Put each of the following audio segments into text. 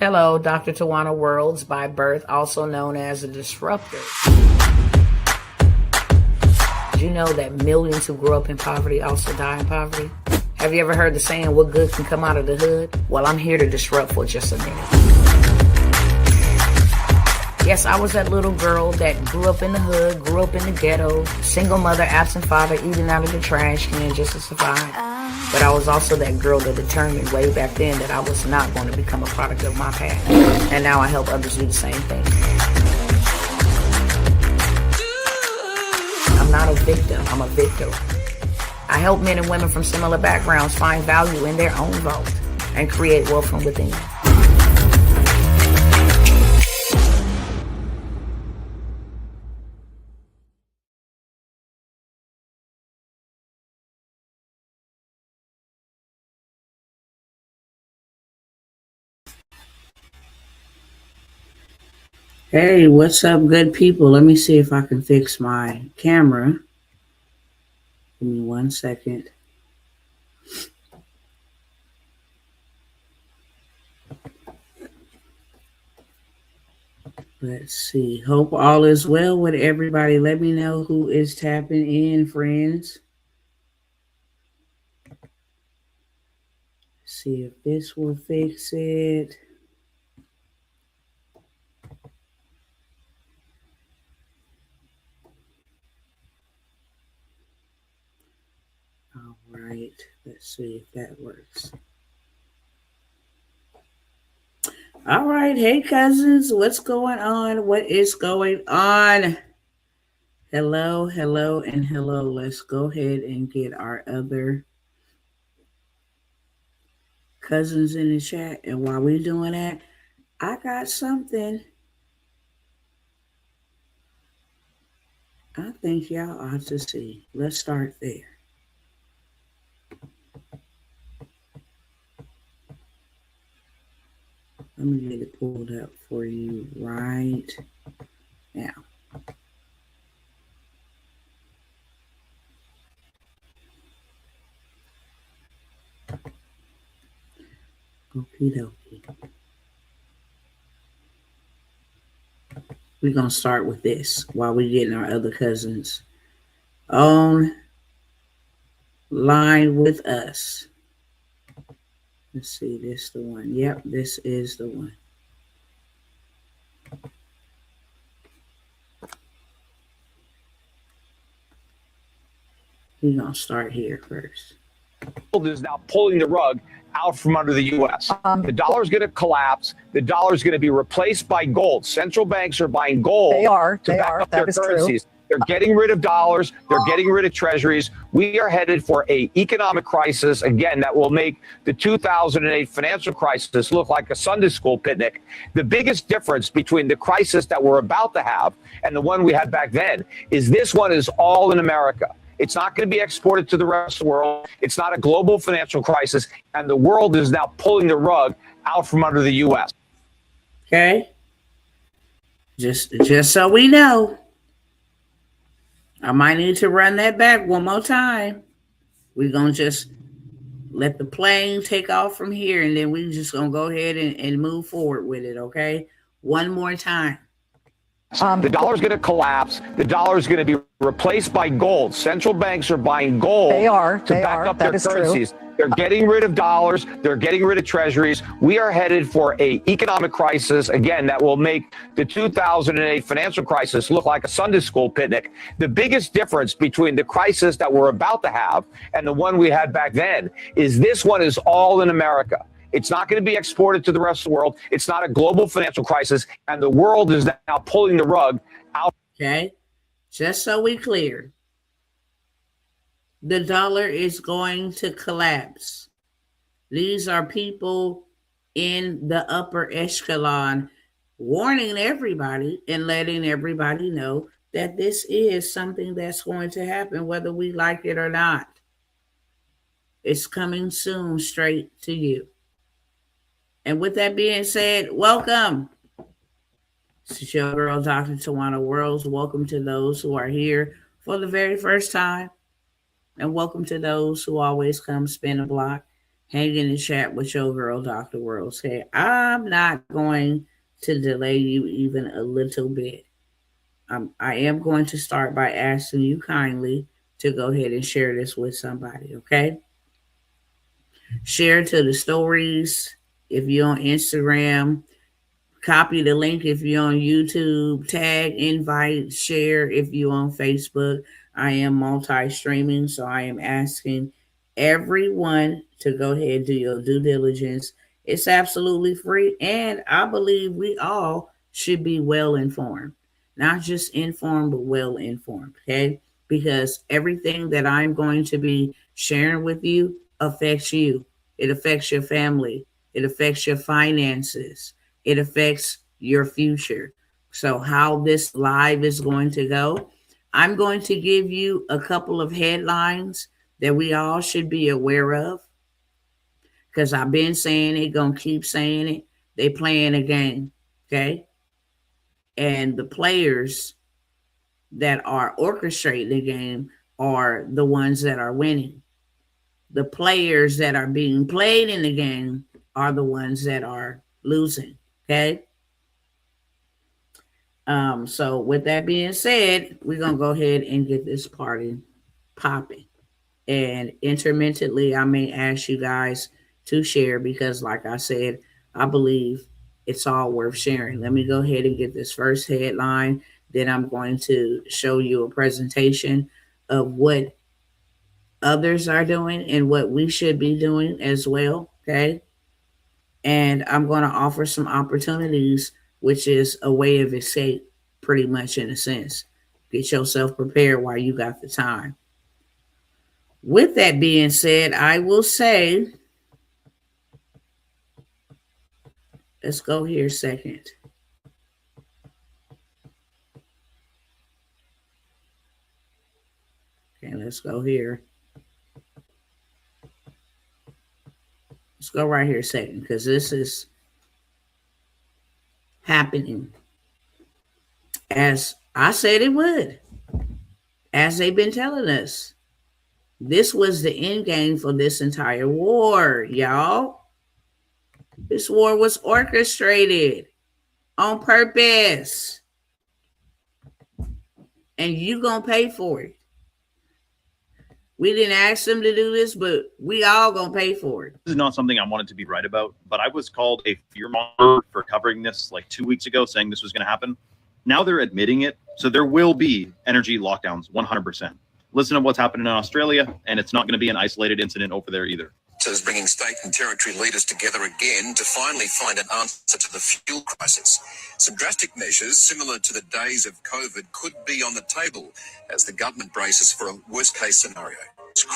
Hello, Dr. Tawana Worlds by birth, also known as a disruptor. Did you know that millions who grew up in poverty also die in poverty? Have you ever heard the saying, what good can come out of the hood? Well, I'm here to disrupt for just a minute. Yes, I was that little girl that grew up in the hood, grew up in the ghetto, single mother, absent father, eating out of the trash can just to survive. But I was also that girl that determined way back then that I was not going to become a product of my past. And now I help others do the same thing. I'm not a victim, I'm a victor. I help men and women from similar backgrounds find value in their own vault and create wealth from within. Hey, what's up, good people? Let me see if I can fix my camera. Give me 1 second. Let's see. Hope all is well with everybody. Let me know who is tapping in, friends. See if this will fix it. All right. Let's see if that works. All right. Hey, cousins. What's going on? What is going on? Hello, hello, and hello. Let's go ahead and get our other cousins in the chat. And while we're doing that, I got something I think y'all ought to see. Let's start there. Let me get it pulled up for you right now. Okie dokie. We're going to start with this while we're getting our other cousins on line with us. Let's see, this the one. Yep, this is the one. We're going to start here first. Is now pulling the rug out from under the U.S. The dollar is going to collapse. The dollar is going to be replaced by gold. Central banks are buying gold to back up their currencies. True. They're getting rid of dollars. They're getting rid of treasuries. We are headed for an economic crisis, again, that will make the 2008 financial crisis look like a Sunday school picnic. The biggest difference between the crisis that we're about to have and the one we had back then is this one is all in America. It's not going to be exported to the rest of the world. It's not a global financial crisis. And the world is now pulling the rug out from under the U.S. Okay. Just so we know. I might need to run that back one more time. We're going to just let the plane take off from here, and then we're just going to go ahead and move forward with it, okay? One more time. The dollar is going to collapse. The dollar is going to be replaced by gold. Central banks are buying gold to back up their currencies. True. They're getting rid of dollars. They're getting rid of treasuries. We are headed for an economic crisis, again, that will make the 2008 financial crisis look like a Sunday school picnic. The biggest difference between the crisis that we're about to have and the one we had back then is this one is all in America. It's not going to be exported to the rest of the world. It's not a global financial crisis. And the world is now pulling the rug out. Okay. Just so we clear. The dollar is going to collapse. These are people in the upper echelon warning everybody and letting everybody know that this is something that's going to happen, whether we like it or not. It's coming soon, straight to you. And with that being said, welcome. This is your girl, Dr. Tawana Worlds. Welcome to those who are here for the very first time. And welcome to those who always come spin a block. Hang in the chat with your girl, Dr. World. Say, I'm not going to delay you even a little bit. I am going to start by asking you kindly to go ahead and share this with somebody, okay? Share to the stories. If you're on Instagram, copy the link if you're on YouTube, tag, invite, share if you're on Facebook. I am multi-streaming, so I am asking everyone to go ahead and do your due diligence. It's absolutely free, and I believe we all should be well informed. Not just informed, but well informed, okay? Because everything that I'm going to be sharing with you affects you. It affects your family. It affects your finances. It affects your future. So, how this live is going to go, I'm going to give you a couple of headlines that we all should be aware of because I've been saying it, gonna keep saying it. They playing a game, okay? And the players that are orchestrating the game are the ones that are winning. The players that are being played in the game are the ones that are losing, okay? So with that being said, we're gonna go ahead and get this party popping. And intermittently, I may ask you guys to share because, like I said, I believe it's all worth sharing. Let me go ahead and get this first headline. Then I'm going to show you a presentation of what others are doing and what we should be doing as well. Okay. And I'm going to offer some opportunities, which is a way of escape, pretty much in a sense. Get yourself prepared while you got the time. With that being said, I will say, let's go here second. Okay, let's go here. Let's go right here second because this is happening as I said it would, as they've been telling us. This was the end game for this entire war, y'all. This war was orchestrated on purpose. And you gonna pay for it. We didn't ask them to do this, but we all gonna pay for it. This is not something I wanted to be right about, but I was called a fearmonger for covering this like 2 weeks ago, saying this was going to happen. Now they're admitting it, so there will be energy lockdowns, 100%. Listen to what's happening in Australia, and it's not going to be an isolated incident over there either. Is bringing state and territory leaders together again to finally find an answer to the fuel crisis. Some drastic measures similar to the days of COVID could be on the table as the government braces for a worst-case scenario.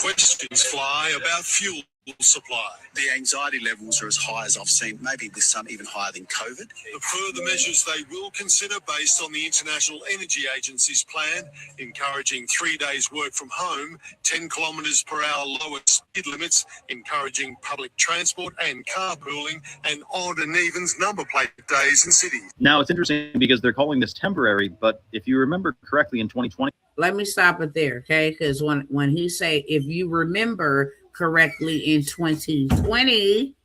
Questions fly about fuel supply. The anxiety levels are as high as I've seen, maybe with some even higher than COVID. The further measures they will consider based on the International Energy Agency's plan, encouraging 3 days work from home, 10 kilometres per hour lower speed limits, encouraging public transport and carpooling, and odd and evens number plate days in cities. Now, it's interesting because they're calling this temporary, but if you remember correctly in 2020... Let me stop it there, okay? Because when he say, if you remember correctly in 2020,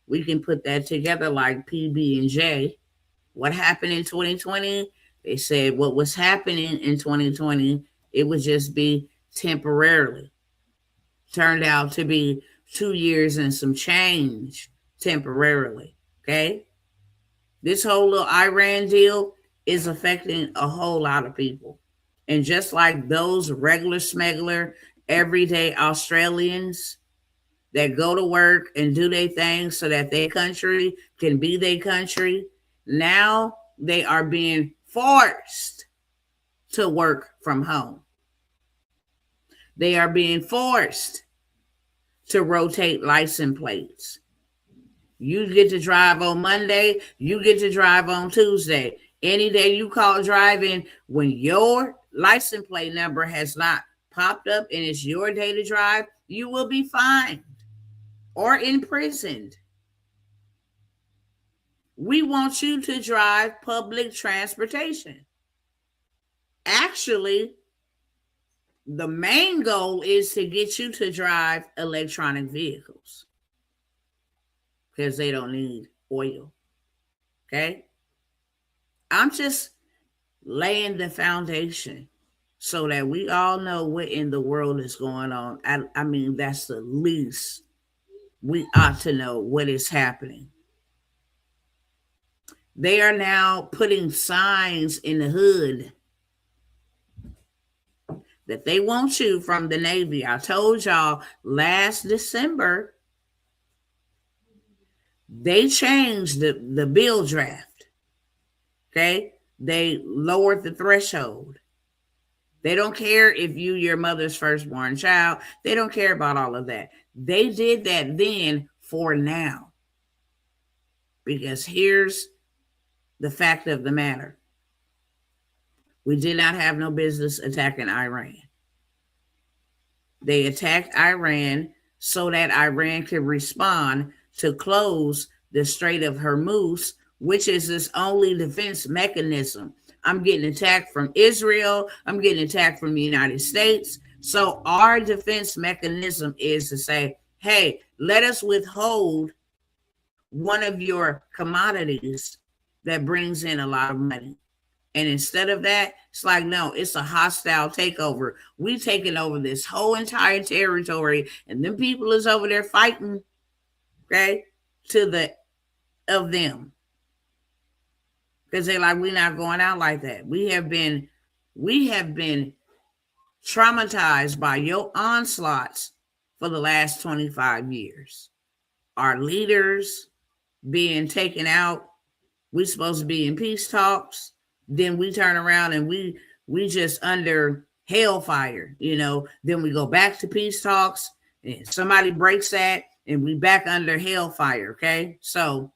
we can put that together like PB and J. What happened in 2020? They said what was happening in 2020, it would just be temporarily. Turned out to be 2 years and some change temporarily, okay? This whole little Iran deal is affecting a whole lot of people. And just like those regular smuggler, everyday Australians that go to work and do their thing so that their country can be their country, now they are being forced to work from home. They are being forced to rotate license plates. You get to drive on Monday, you get to drive on Tuesday. Any day you call driving, when your license plate number has not popped up and it's your day to drive, you will be fined or imprisoned. We want you to drive public transportation. Actually, the main goal is to get you to drive electronic vehicles. because they don't need oil. Okay? I'm just laying the foundation so that we all know what in the world is going on. I mean, that's the least we ought to know what is happening. They are now putting signs in the hood that they want you from the Navy. I told y'all last December, they changed the bill draft. Okay? They lowered the threshold. They don't care if you your mother's firstborn child. They don't care about all of that. They did that then for now. Because here's the fact of the matter. We did not have no business attacking Iran. They attacked Iran so that Iran could respond to close the Strait of Hormuz, which is its only defense mechanism. I'm getting attacked from Israel. I'm getting attacked from the United States. So our defense mechanism is to say, hey, let us withhold one of your commodities that brings in a lot of money. And instead of that, it's like, no, it's a hostile takeover. We taking over this whole entire territory, and them people is over there fighting, okay, to the of them. Because they're like, we're not going out like that. We have been traumatized by your onslaughts for the last 25 years. Our leaders being taken out. We're supposed to be in peace talks. Then we turn around and we just under hellfire, you know. Then we go back to peace talks and somebody breaks that and we back under hellfire, okay? So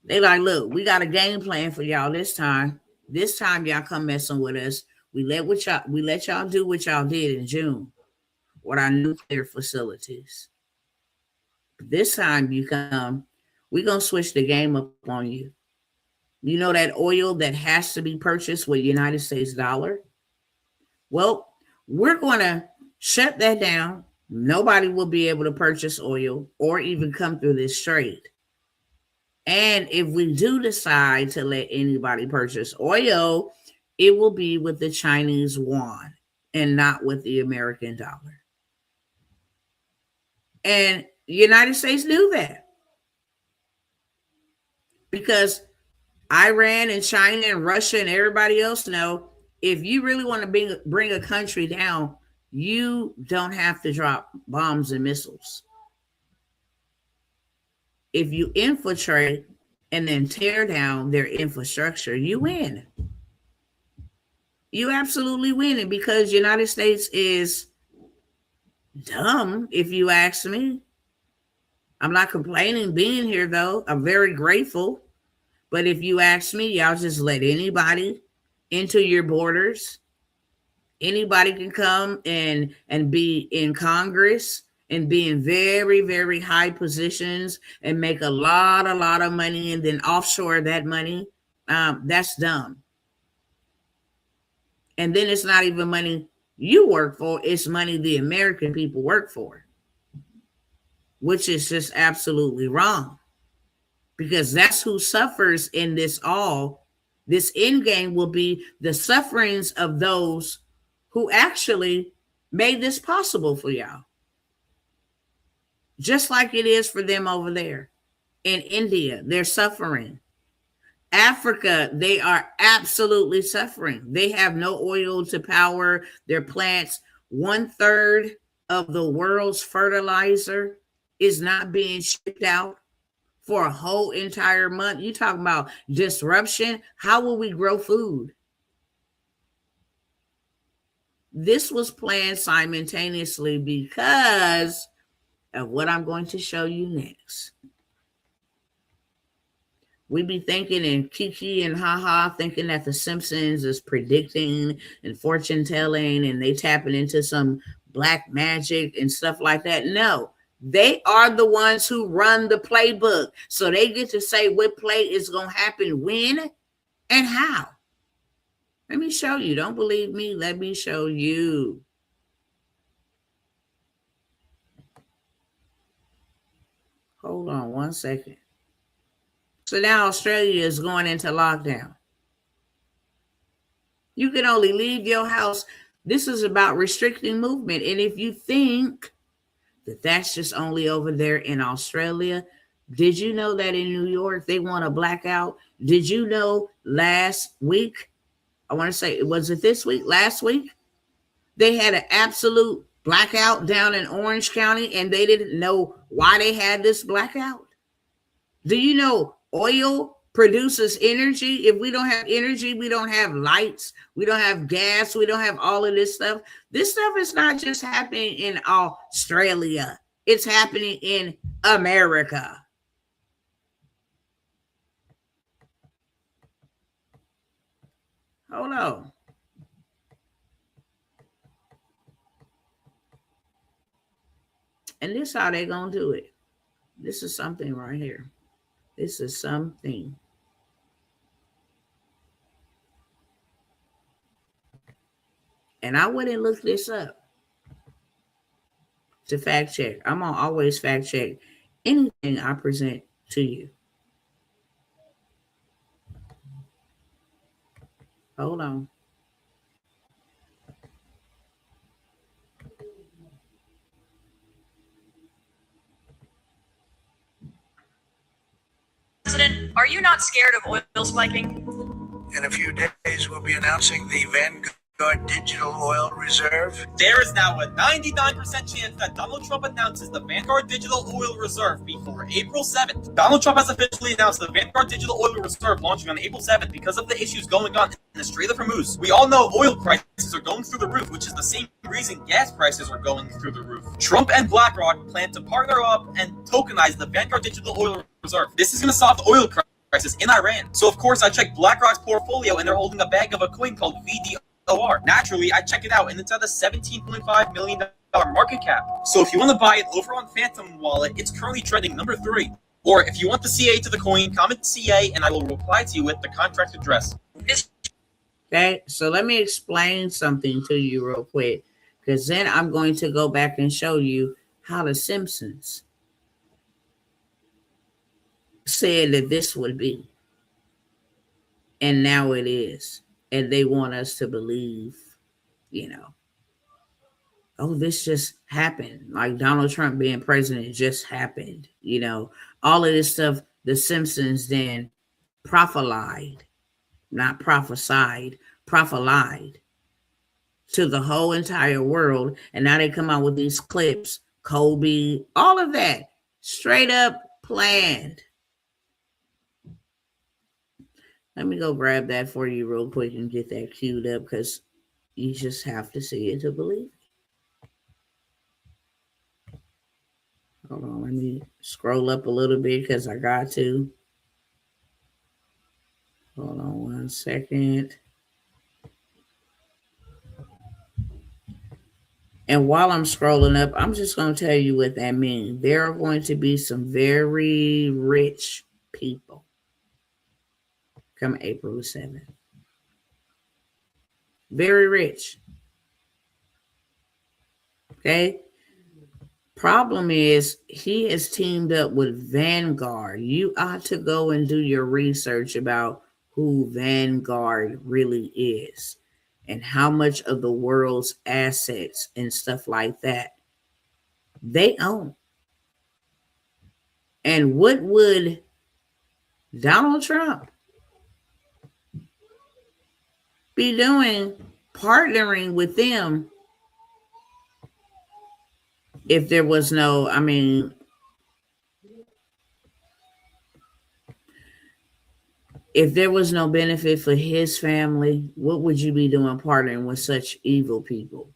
they like, look, we got a game plan for y'all this time. This time y'all come messing with us. We let y'all do what y'all did in June with our nuclear facilities. This time you come, we're going to switch the game up on you. You know that oil that has to be purchased with United States dollar? Well, we're going to shut that down. Nobody will be able to purchase oil or even come through this strait. And if we do decide to let anybody purchase oil, it will be with the Chinese yuan and not with the American dollar. And the United States knew that. Because Iran and China and Russia and everybody else know, if you really want to bring a country down, you don't have to drop bombs and missiles. If you infiltrate and then tear down their infrastructure, you win. You absolutely win. And because the United States is dumb, if you ask me. I'm not complaining being here, though. I'm very grateful. But if you ask me, y'all just let anybody into your borders. Anybody can come and be in Congress and be in very, very high positions and make a lot of money and then offshore that money. That's dumb. And then it's not even money you work for. It's money the American people work for, which is just absolutely wrong. Because that's who suffers in this all. This end game will be the sufferings of those who actually made this possible for y'all. Just like it is for them over there. In India, they're suffering. Africa, they are absolutely suffering. They have no oil to power their plants. 1/3 of the world's fertilizer is not being shipped out for a whole entire month. You talking about disruption? How will we grow food? This was planned simultaneously because of what I'm going to show you next. We be thinking and kiki and haha, thinking that the Simpsons is predicting and fortune telling and they tapping into some black magic and stuff like that. No, they are the ones who run the playbook. So they get to say what play is going to happen when and how. Let me show you. Don't believe me? Let me show you. Hold on one second. So now Australia is going into lockdown. You can only leave your house. This is about restricting movement. And if you think that that's just only over there in Australia, did you know that in New York they want a blackout? Did you know last week? I want to say, was it this week? Last week? They had an absolute blackout down in Orange County and they didn't know why they had this blackout. Do you know oil produces energy? If we don't have energy, we don't have lights, we don't have gas, we don't have all of this stuff. This stuff is not just happening in Australia, it's happening in America. Hold on. And this is how they're going to do it. This is something right here. This is something. And I wouldn't look this up to fact check. I'm going to always fact check anything I present to you. Hold on. President, are you not scared of oil spiking? In a few days, we'll be announcing the Vanguard Digital Oil Reserve. There is now a 99% chance that Donald Trump announces the Vanguard Digital Oil Reserve before April 7th. Donald Trump has officially announced the Vanguard Digital Oil Reserve launching on April 7th because of the issues going on in the Strait of Hormuz. We all know oil prices are going through the roof, which is the same reason gas prices are going through the roof. Trump and BlackRock plan to partner up and tokenize the Vanguard Digital Oil Reserve. This is going to solve the oil crisis in Iran. So of course I checked BlackRock's portfolio and they're holding a bag of a coin called VDOR. Naturally, I check it out and it's at a $17.5 million market cap. So if you want to buy it over on Phantom Wallet, it's currently trending number 3. Or if you want the CA to the coin, comment CA and I will reply to you with the contract address. Okay, so let me explain something to you real quick, because then I'm going to go back and show you how the Simpsons said that this would be. And now it is. And they want us to believe, oh, this just happened. Like Donald Trump being president just happened. All of this stuff, the Simpsons then prophesied, not prophesied, prophesied to the whole entire world. And now they come out with these clips, Kobe, all of that, straight up planned. Let me go grab that for you real quick and get that queued up, because you just have to see it to believe it. Hold on, let me scroll up a little bit because I got to. Hold on one second. And while I'm scrolling up, I'm just going to tell you what that means. There are going to be some very rich people come April the 7th. Very rich. Okay? Problem is, he has teamed up with Vanguard. You ought to go and do your research about who Vanguard really is and how much of the world's assets and stuff like that they own. And what would Donald Trump be doing partnering with them if there was no, if there was no benefit for his family? What would you be doing partnering with such evil people?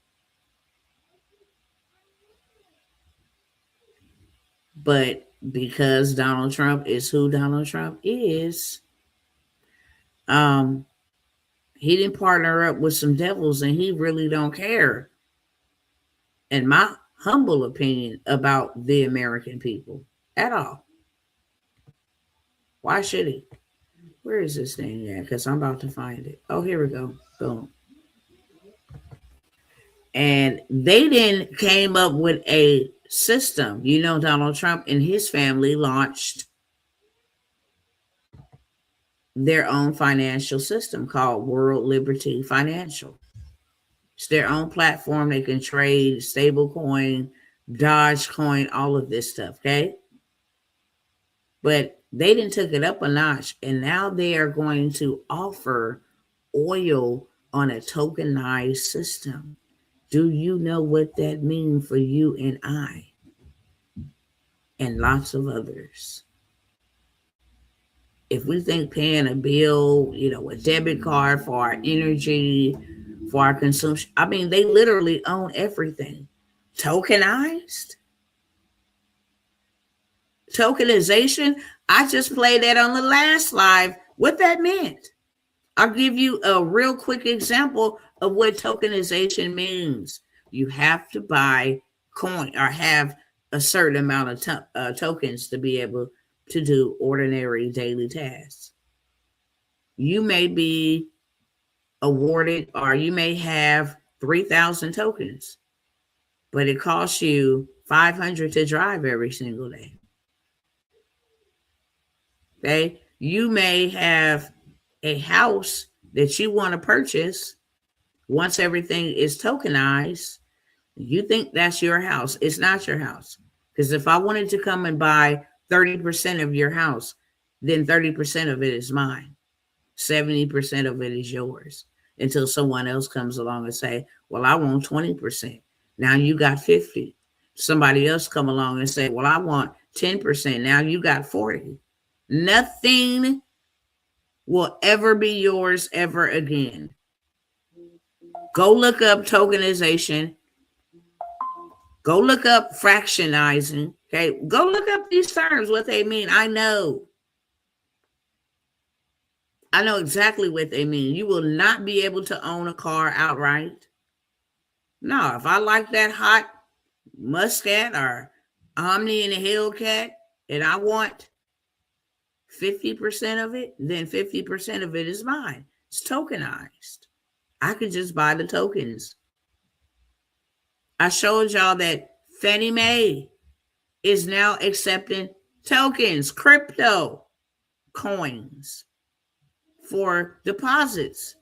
But because Donald Trump is who Donald Trump is, he didn't partner up with some devils, and he really don't care, in my humble opinion, about the American people at all. Why should he? Where is this thing at? Because I'm about to find it. Oh, here we go. Boom. And they then came up with a system. You know, Donald Trump and his family launched their own financial system called World Liberty Financial. It's their own platform. They can trade stablecoin, Dogecoin, all of this stuff, okay? But they didn't took it up a notch, and now they are going to offer oil on a tokenized system. Do you know what that means for you and I? And lots of others. If we think paying a bill, a debit card for our energy, for our consumption, I mean, they literally own everything. Tokenized? Tokenization, I just played that on the last live, what that meant. I'll give you a real quick example of what tokenization means. You have to buy coin or have a certain amount of tokens to be able to do ordinary daily tasks. You may be awarded, or you may have 3,000 tokens, but it costs you 500 to drive every single day. Okay, you may have a house that you want to purchase. Once everything is tokenized, you think that's your house. It's not your house. Because if I wanted to come and buy 30% of your house, then 30% of it is mine. 70% of it is yours, until someone else comes along and say, well, I want 20%. Now you got 50. Somebody else come along and say, well, I want 10%. Now you got 40. Nothing will ever be yours ever again. Go look up tokenization. Go look up fractionizing. Okay, go look up these terms, what they mean. I know exactly what they mean. You will not be able to own a car outright. No, if I like that hot Muscat or Omni and a Hellcat and I want 50% of it, then 50% of it is mine. It's tokenized. I could just buy the tokens. I showed y'all that Fannie Mae is now accepting tokens, crypto coins for deposits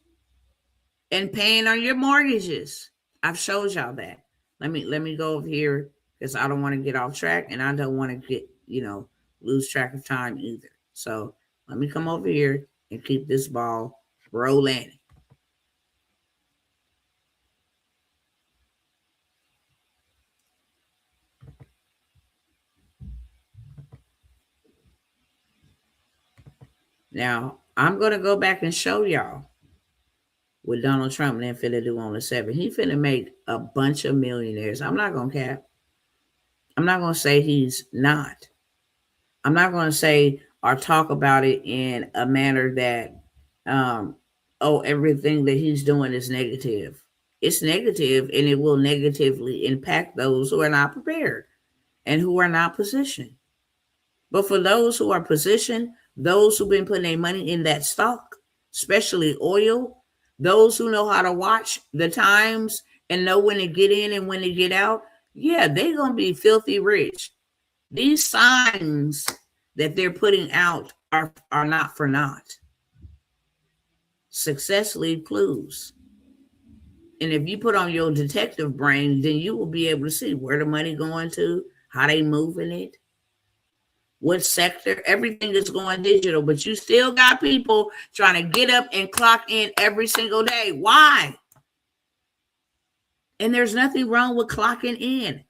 and paying on your mortgages. I've showed y'all that. Let me go over here because I don't want to get off track and I don't want to get, lose track of time either. So let me come over here and keep this ball rolling. Now, I'm going to go back and show y'all what Donald Trump then finna do on the 7th. He finna make a bunch of millionaires. I'm not going to cap. I'm not going to say he's not. I'm not going to say or talk about it in a manner that, everything that he's doing is negative. It's negative, and it will negatively impact those who are not prepared and who are not positioned. But for those who are positioned, those who've been putting their money in that stock, especially oil, those who know how to watch the times and know when to get in and when to get out, yeah, they're going to be filthy rich. These signs that they're putting out are not for naught. Success leaves clues. And if you put on your detective brain, then you will be able to see where the money going to, how they moving it, what sector. Everything is going digital, but you still got people trying to get up and clock in every single day. Why? And there's nothing wrong with clocking in.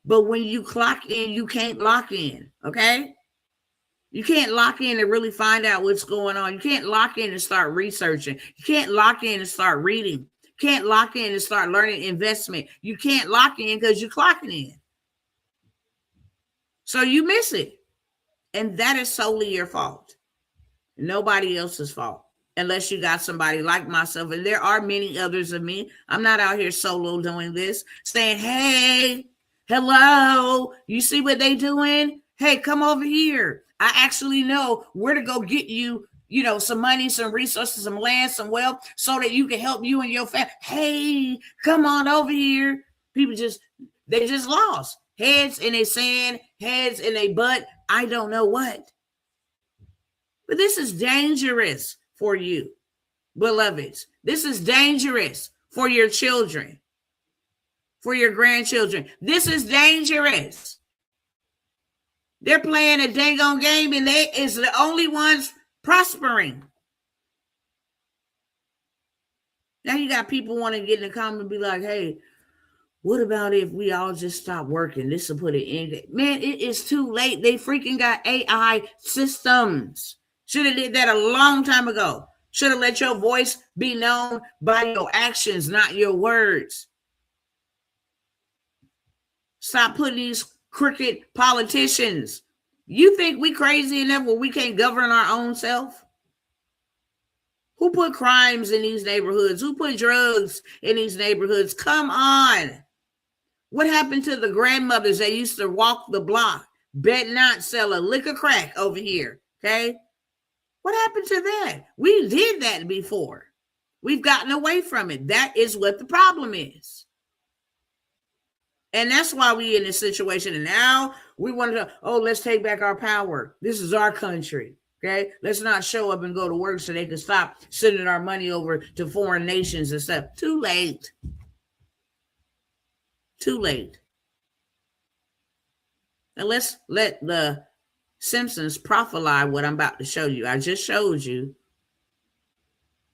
But when you clock in, you can't lock in, okay? You can't lock in and really find out what's going on. You can't lock in and start researching. You can't lock in and start reading. You can't lock in and start learning investment. You can't lock in because you're clocking in. So you miss it. And that is solely your fault. Nobody else's fault. Unless you got somebody like myself. And there are many others of me. I'm not out here solo doing this, saying, hey, hello, you see what they doing? Hey, come over here. I actually know where to go get you, some money, some resources, some land, some wealth, so that you can help you and your family. Hey, come on over here. People just They just lost. Heads in a sand, heads in a butt. I don't know what. But this is dangerous for you, beloveds. This is dangerous for your children, for your grandchildren. This is dangerous. They're playing a dang on game and they is the only ones prospering. Now you got people want to get in the comment and be like, hey, what about if we all just stop working? This will put an end. Man, it is too late. They freaking got AI systems. Should have did that a long time ago. Should have let your voice be known by your actions, not your words. Stop putting these crooked politicians. You think we crazy enough where we can't govern our own self? Who put crimes in these neighborhoods? Who put drugs in these neighborhoods? Come on. What happened to the grandmothers that used to walk the block, bet not sell a lick of crack over here? Okay. What happened to that? We did that before. We've gotten away from it. That is what the problem is. And that's why we in this situation. And now we want to, let's take back our power. This is our country. Okay. Let's not show up and go to work so they can stop sending our money over to foreign nations and stuff. Too late. Too late. Now let's let the Simpsons prophesy what I'm about to show you. I just showed you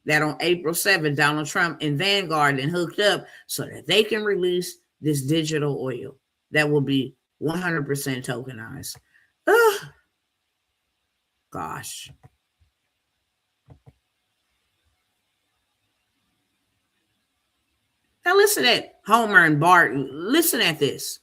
that on April 7th, Donald Trump and Vanguard and hooked up so that they can release this digital oil that will be 100% tokenized. Ugh. Gosh. Now listen at Homer and Bart. Listen at this.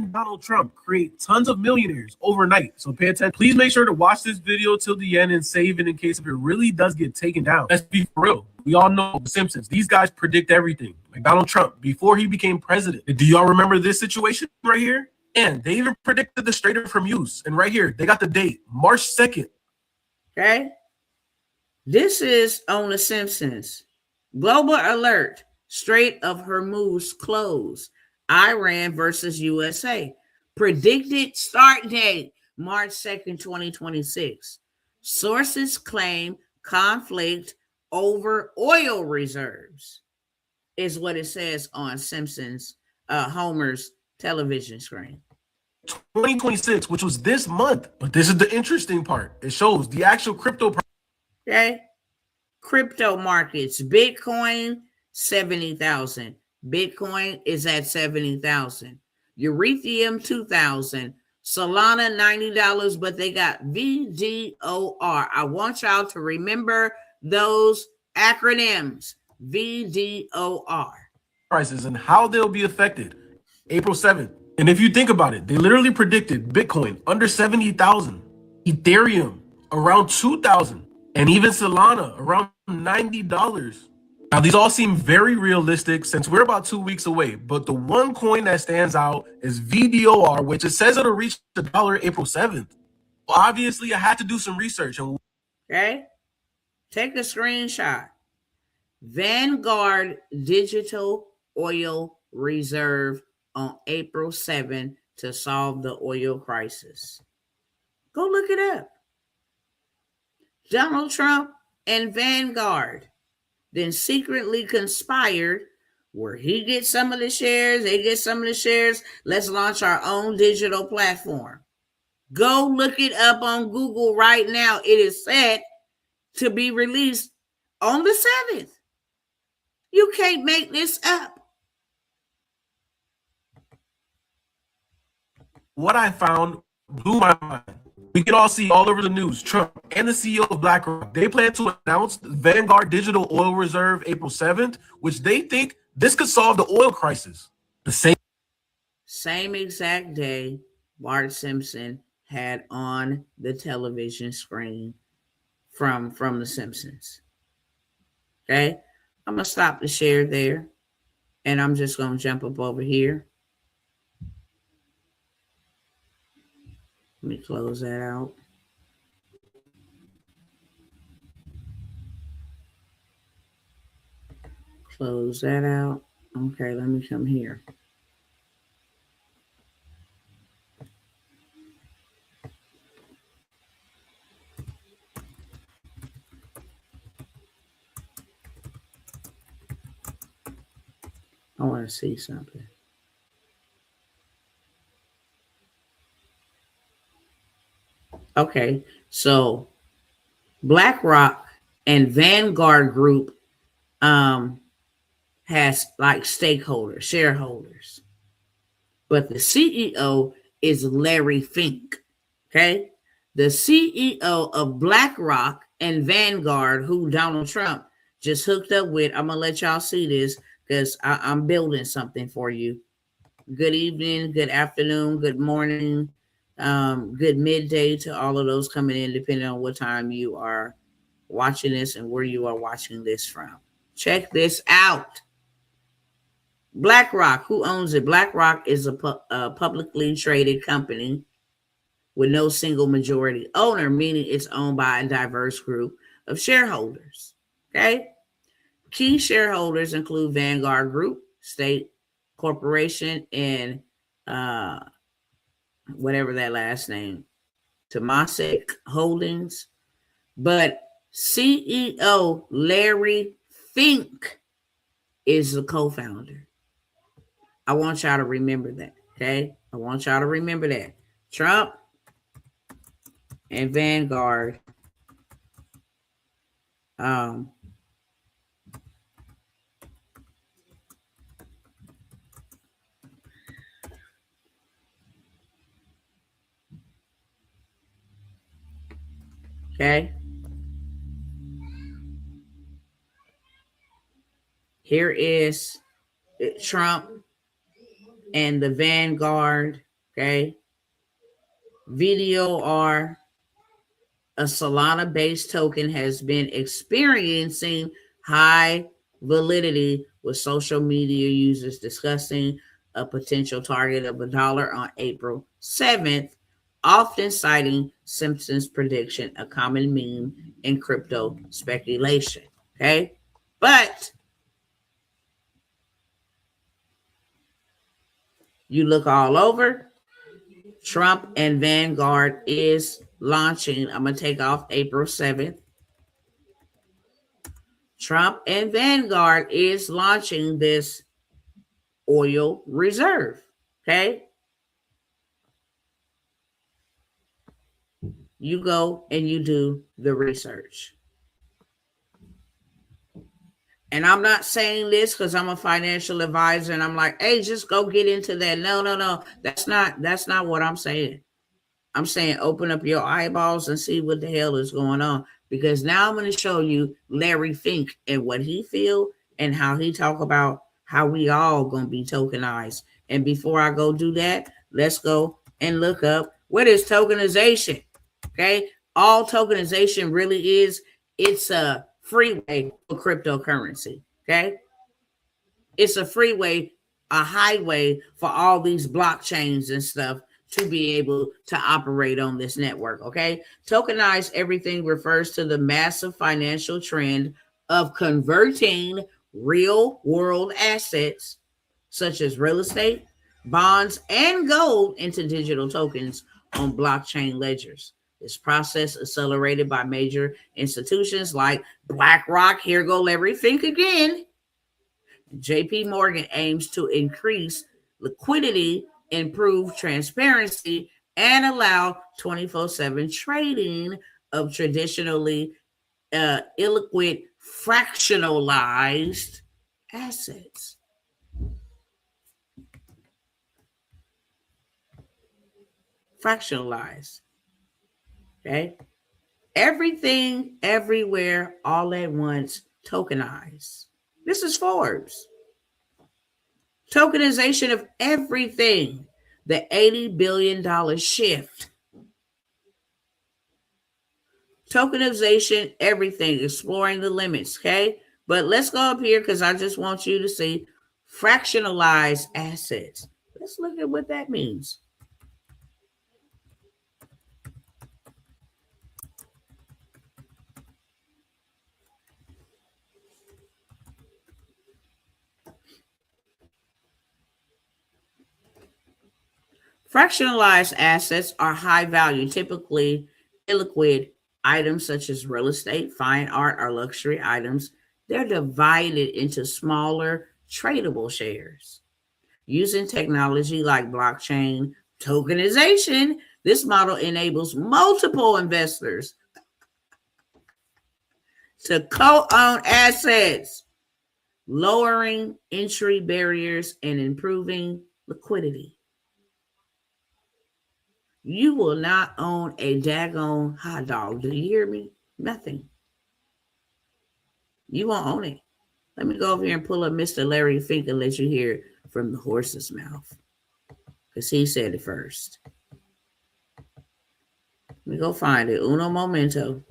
Donald Trump create tons of millionaires overnight. So pay attention. Please make sure to watch this video till the end and save it in case if it really does get taken down. Let's be for real. We all know the Simpsons. These guys predict everything. Like Donald Trump before he became president. Do y'all remember this situation right here? And they even predicted the Strait of Hormuz. And right here, they got the date, March 2nd. Okay. This is on the Simpsons. Global alert. Strait of Hormuz closed. Iran versus USA. Predicted start date, March 2nd, 2026. Sources claim conflict over oil reserves is what it says on Simpsons, Homer's television screen. 2026, which was this month. But this is the interesting part. It shows the actual crypto. Okay. Crypto markets. Bitcoin, 70,000. Bitcoin is at 70,000. Ethereum, 2,000. Solana, $90, but they got VDOR. I want y'all to remember those acronyms. VDOR. Prices and how they'll be affected. April 7th. And if you think about it, they literally predicted Bitcoin under 70,000, Ethereum around 2,000, and even Solana around $90. Now, these all seem very realistic since we're about 2 weeks away, but the one coin that stands out is VDOR, which it says it'll reach $1 April 7th. Well, obviously, I had to do some research. Okay, take a screenshot. Vanguard Digital Oil Reserve on April 7th to solve the oil crisis. Go look it up. Donald Trump and Vanguard then secretly conspired where he gets some of the shares, they get some of the shares. Let's launch our own digital platform. Go look it up on Google right now. It is set to be released on the 7th. You can't make this up. What I found blew my mind. We can all see all over the news, Trump and the CEO of BlackRock, they plan to announce the Vanguard Digital Oil Reserve April 7th, which they think this could solve the oil crisis. The same exact day Bart Simpson had on the television screen from The Simpsons. Okay, I'm going to stop the share there, and I'm just going to jump up over here. Let me close that out. Close that out. Okay, let me come here. I want to see something. Okay, so BlackRock and Vanguard Group has like stakeholders, shareholders, but the CEO is Larry Fink. Okay, the CEO of BlackRock and Vanguard, who Donald Trump just hooked up with. I'm gonna let y'all see this because I'm building something for you. Good evening, good afternoon, good morning, good midday to all of those coming in, depending on what time you are watching this and where you are watching this from. Check this out. BlackRock, who owns it? BlackRock is a publicly traded company with no single majority owner, meaning it's owned by a diverse group of shareholders. Okay. Key shareholders include Vanguard Group, State Corporation, and whatever that last name, Temasek Holdings. But CEO Larry Fink is the co-founder. I want y'all to remember that, okay? I want y'all to remember that. Trump and Vanguard okay? Here is Trump and the Vanguard, okay? VDOR, a Solana-based token, has been experiencing high validity, with social media users discussing a potential target of $1 on April 7th, often citing Simpson's prediction, a common meme in crypto speculation. Okay? But you look all over, Trump and Vanguard is launching. I'm going to take off April 7th. Trump and Vanguard is launching this oil reserve. Okay. You go and you do the research. And I'm not saying this because I'm a financial advisor and I'm like, hey, just go get into that. No. That's not what I'm saying. I'm saying open up your eyeballs and see what the hell is going on. Because now I'm going to show you Larry Fink and what he feel and how he talk about how we all going to be tokenized. And before I go do that, let's go and look up what is tokenization. Okay. All tokenization really is, it's a freeway for cryptocurrency. Okay. It's a freeway, a highway for all these blockchains and stuff to be able to operate on this network, okay? Tokenize everything refers to the massive financial trend of converting real world assets, such as real estate, bonds, and gold, into digital tokens on blockchain ledgers. This process is accelerated by major institutions like BlackRock, here go Larry Fink again. JP Morgan aims to increase liquidity, improve transparency, and allow 24/7 trading of traditionally illiquid fractionalized assets. Fractionalized. Okay? Everything, everywhere, all at once, tokenized. This is Forbes. Tokenization of everything. The $80 billion shift. Tokenization, everything. Exploring the limits, okay? But let's go up here because I just want you to see fractionalized assets. Let's look at what that means. Fractionalized assets are high value, typically illiquid items such as real estate, fine art, or luxury items. They're divided into smaller tradable shares. Using technology like blockchain tokenization, this model enables multiple investors to co-own assets, lowering entry barriers and improving liquidity. You will not own a daggone hot dog. Do you hear me? Nothing. You won't own it. Let me go over here and pull up Mr. Larry Fink and let you hear it from the horse's mouth, because he said it first. Let me go find it. Uno momento.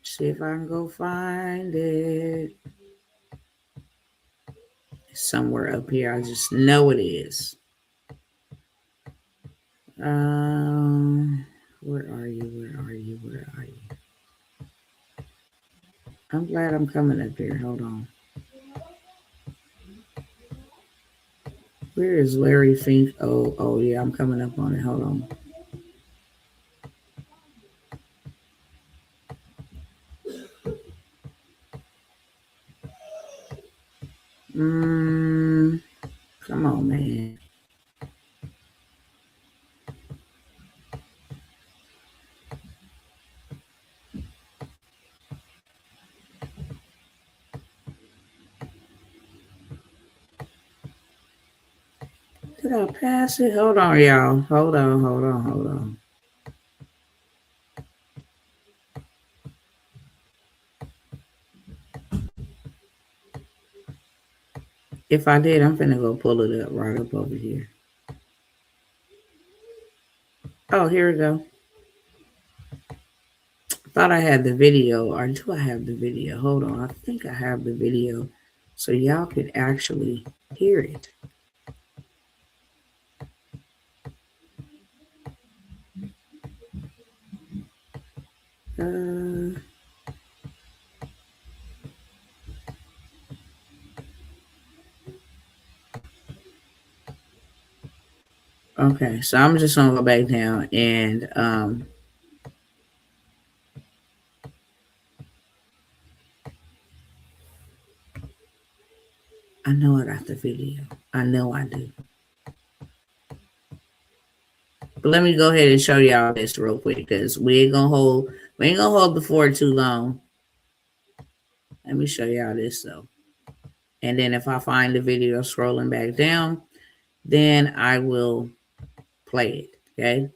See if I can go find it. It's somewhere up here. I just know it is. Where are you? Where are you? Where are you? I'm glad I'm coming up here. Hold on. Where is Larry Fink? Oh yeah, I'm coming up on it. Hold on. Come on, man. Did I pass it? Hold on, y'all. Hold on. If I did, I'm finna go pull it up right up over here. Oh, here we go. Thought I had the video, or do I have the video? Hold on. I think I have the video so y'all could actually hear it. Okay, so I'm just gonna go back down and I know I got the video. I know I do. But let me go ahead and show y'all this real quick, because we ain't gonna hold the fort too long. Let me show y'all this though. And then if I find the video scrolling back down, then I will play it. Okay.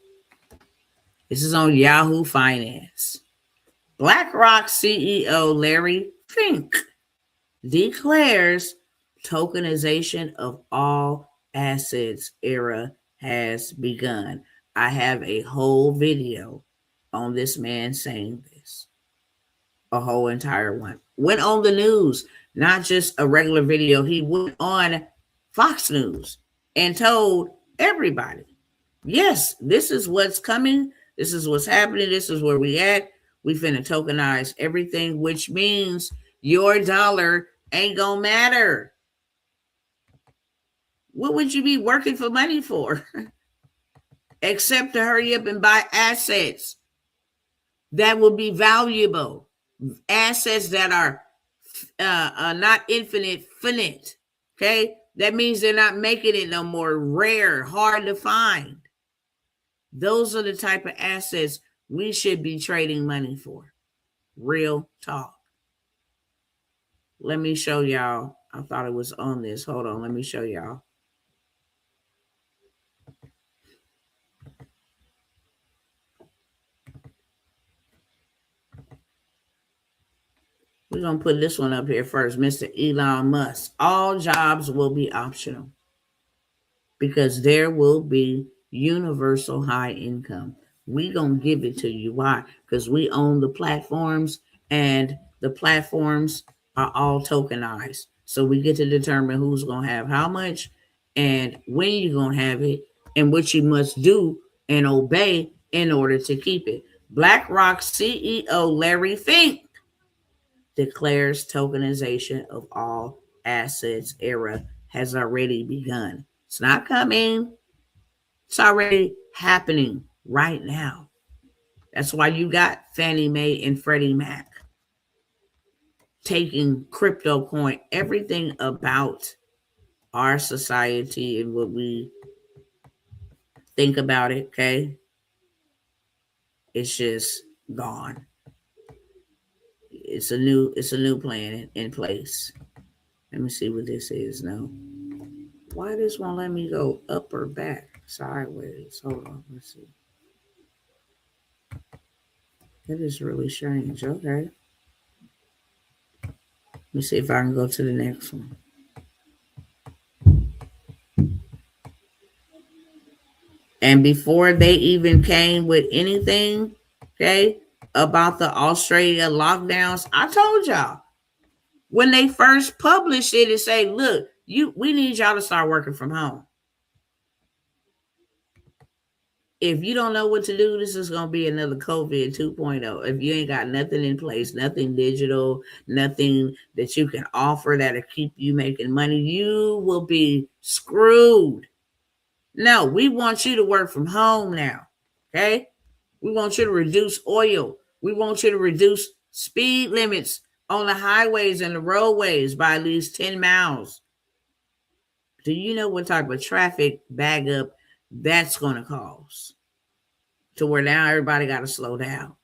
This is on Yahoo Finance. BlackRock CEO Larry Fink declares tokenization of all assets era has begun. I have a whole video on this man saying this. A whole entire one. Went on the news, not just a regular video. He went on Fox News and told everybody, yes, this is what's coming. This is what's happening. This is where we at. We finna tokenize everything, which means your dollar ain't gonna matter. What would you be working for money for? Except to hurry up and buy assets that will be valuable. Assets that are not infinite, finite. Okay? That means they're not making it no more, rare, hard to find. Those are the type of assets we should be trading money for. Real talk. Let me show y'all. I thought it was on this. Hold on. Let me show y'all. We're going to put this one up here first. Mr. Elon Musk. All jobs will be optional because there will be universal high income. We're going to give it to you. Why? Because we own the platforms, and the platforms are all tokenized. So we get to determine who's going to have how much and when you're going to have it and what you must do and obey in order to keep it. BlackRock CEO Larry Fink declares tokenization of all assets era has already begun. It's not coming. It's already happening right now. That's why you got Fannie Mae and Freddie Mac. taking crypto coin, everything about our society and what we think about it, okay? It's just gone. It's a new plan in place. Let me see what this is now. Why this won't let me go up or back? Sideways. Hold on. Let's see. That is really strange. Okay. Let me see if I can go to the next one. And before they even came with anything, okay, about the Australia lockdowns, I told y'all when they first published it, it say, look, we need y'all to start working from home. If you don't know what to do, this is going to be another COVID 2.0. If you ain't got nothing in place, nothing digital, nothing that you can offer that'll keep you making money, you will be screwed. No, we want you to work from home now. Okay? We want you to reduce oil. We want you to reduce speed limits on the highways and the roadways by at least 10 miles. Do you know what type of traffic bag up that's going to cause? To where now everybody got to slow down.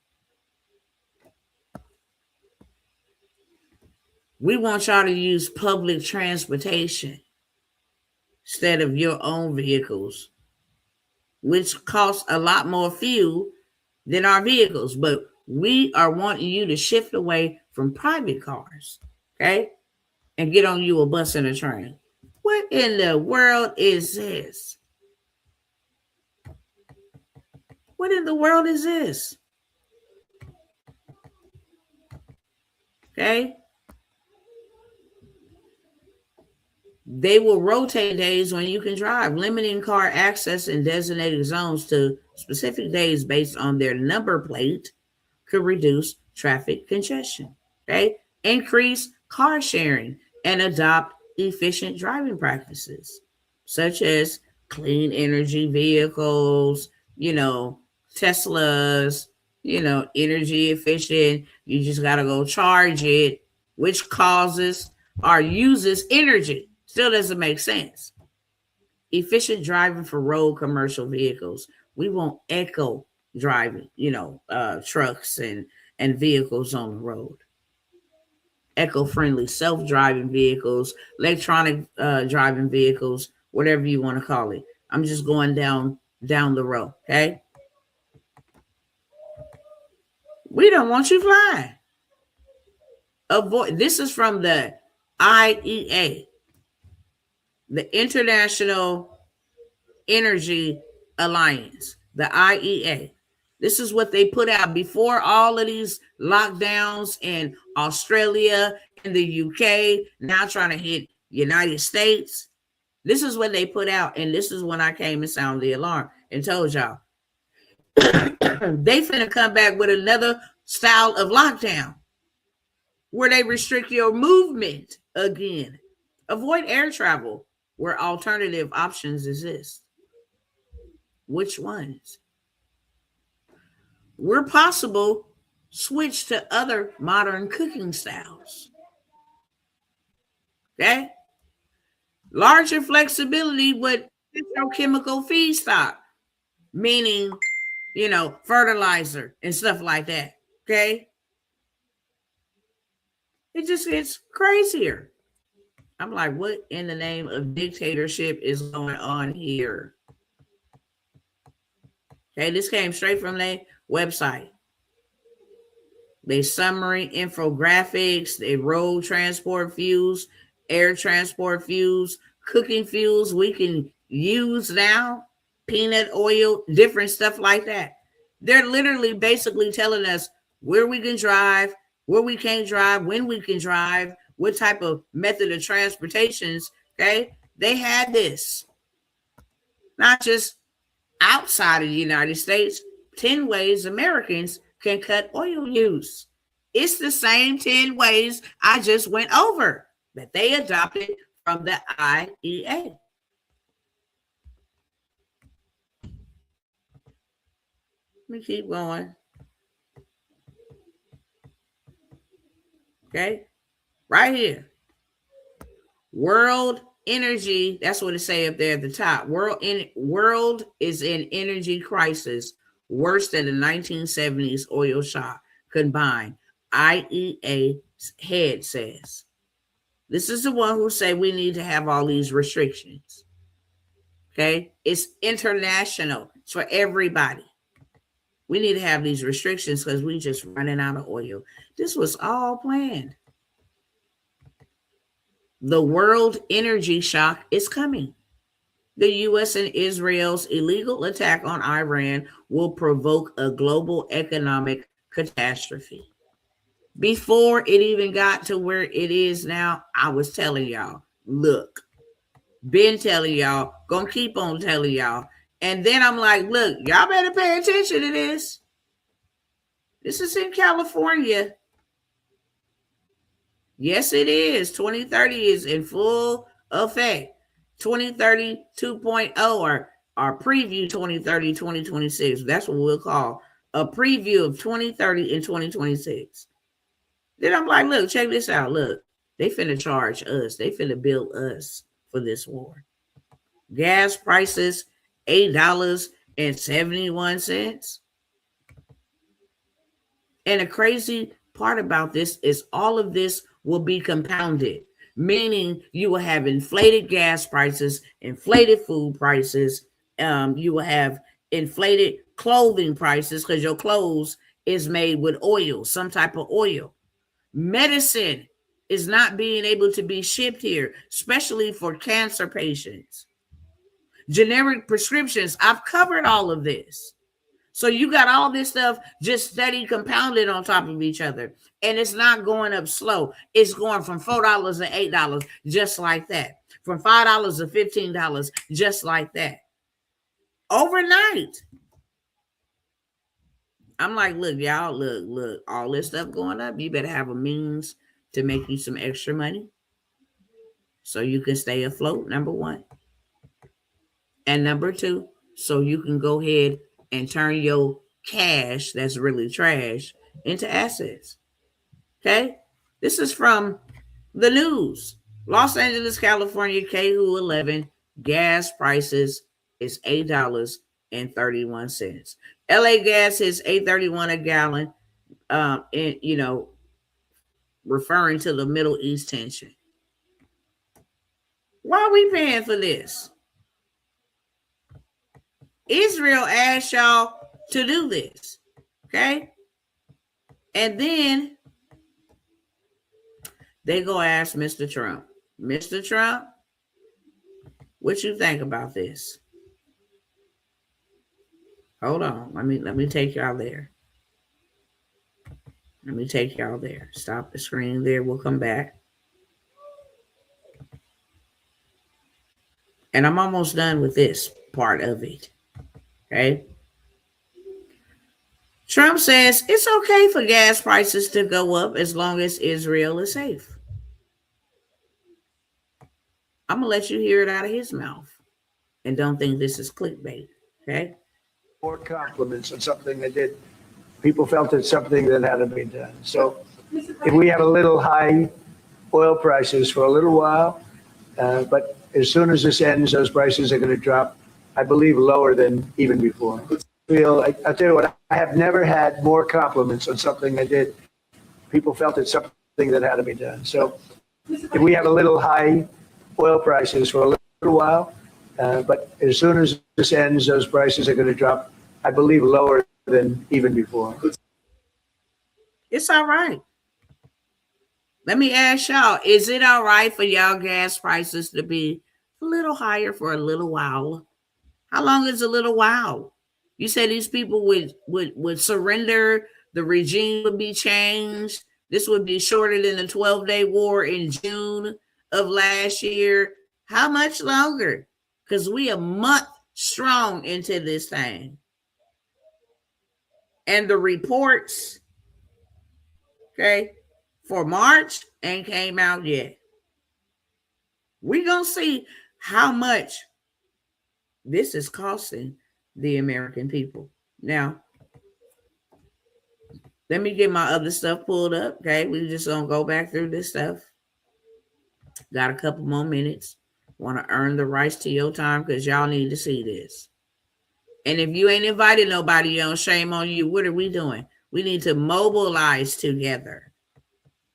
We want y'all to use public transportation instead of your own vehicles, which costs a lot more fuel than our vehicles. But we are wanting you to shift away from private cars, okay? And get on you a bus and a train. What in the world is this? What in the world is this? Okay? They will rotate days when you can drive, limiting car access in designated zones to specific days based on their number plate could reduce traffic congestion. Okay? Increase car sharing and adopt efficient driving practices, such as clean energy vehicles, Teslas, energy efficient. You just got to go charge it, which causes or uses energy. Still doesn't make sense. Efficient driving for road commercial vehicles. We want eco driving, trucks and vehicles on the road. Eco-friendly self-driving vehicles, electronic driving vehicles, whatever you want to call it. I'm just going down the road, okay? We don't want you flying. Avoid. This is from the IEA, the International Energy Alliance, the IEA. This is what they put out before all of these lockdowns in Australia and the UK, now trying to hit United States. This is what they put out, and this is when I came and sounded the alarm and told y'all they finna come back with another style of lockdown where they restrict your movement again. Avoid air travel where alternative options exist. Which ones? Where possible, switch to other modern cooking styles. Okay? Larger flexibility with petrochemical feedstock, meaning, fertilizer and stuff like that. Okay? It just gets crazier. I'm like, what in the name of dictatorship is going on here? Okay, this came straight from their website. They summary infographics, they road transport fuels, air transport fuels, cooking fuels we can use now, peanut oil, different stuff like that. They're literally basically telling us where we can drive, where we can't drive, when we can drive, what type of method of transportations. Okay, they had this, not just outside of the United States. 10 ways Americans can cut oil use. It's the same 10 ways I just went over that they adopted from the IEA. Let me keep going. Okay. Right here. World energy, that's what it say up there at the top. World is in energy crisis, worse than the 1970s oil shock combined, IEA head says. This is the one who say we need to have all these restrictions. Okay? It's international. It's for everybody. We need to have these restrictions because we just running out of oil. This was all planned. The world energy shock is coming. The U.S. and Israel's illegal attack on Iran will provoke a global economic catastrophe. Before it even got to where it is now, I was telling y'all, look, been telling y'all, gonna keep on telling y'all. And then I'm like, look, y'all better pay attention to this. This is in California. Yes, it is. 2030 is in full effect. 2030 2.0 or preview 2030 2026. That's what we'll call a preview of 2030 and 2026. Then I'm like, look, check this out. Look, they finna charge us. They finna bill us for this war. Gas prices, $8.71. And the crazy part about this is all of this will be compounded, meaning you will have inflated gas prices, inflated food prices, you will have inflated clothing prices because your clothes is made with oil, some type of oil. Medicine is not being able to be shipped here, especially for cancer patients. Generic prescriptions, I've covered all of this. So you got all this stuff just steady compounded on top of each other. And it's not going up slow. It's going from $4 to $8, just like that. From $5 to $15, just like that. Overnight. I'm like, look, y'all, look, all this stuff going up. You better have a means to make you some extra money so you can stay afloat, number one. And number two, so you can go ahead and turn your cash that's really trash into assets. Okay? This is from the news. Los Angeles, California, KHU 11, gas prices is $8.31. LA gas is $8.31 a gallon, referring to the Middle East tension. Why are we paying for this? Israel asked y'all to do this, okay? And then they go ask Mr. Trump, Mr. Trump, what you think about this? Hold on, let me take y'all there. Let me take y'all there. Stop the screen there. We'll come back. And I'm almost done with this part of it. Okay. Trump says it's okay for gas prices to go up as long as Israel is safe. I'm going to let you hear it out of his mouth. And don't think this is clickbait. Okay. More compliments on something I did. People felt it's something that had to be done. So if we have a little high oil prices for a little while, but as soon as this ends, those prices are going to drop, I believe, lower than even before. I'll tell you what, I have never had more compliments on something I did. People felt it's something that had to be done. So if we have a little high oil prices for a little while, but as soon as this ends, those prices are going to drop, I believe, lower than even before. It's all right. Let me ask y'all, is it all right for y'all gas prices to be a little higher for a little while? How long is a little while? You said these people would surrender, the regime would be changed. This would be shorter than the 12-day war in June of last year. How much longer? Because we a month strong into this thing. And the reports, okay, for March ain't came out yet. We're going to see how much this is costing the American people. Now, let me get my other stuff pulled up, okay? We're just going to go back through this stuff. Got a couple more minutes. Want to earn the rights to your time because y'all need to see this. And if you ain't invited nobody on, shame on you. What are we doing? We need to mobilize together.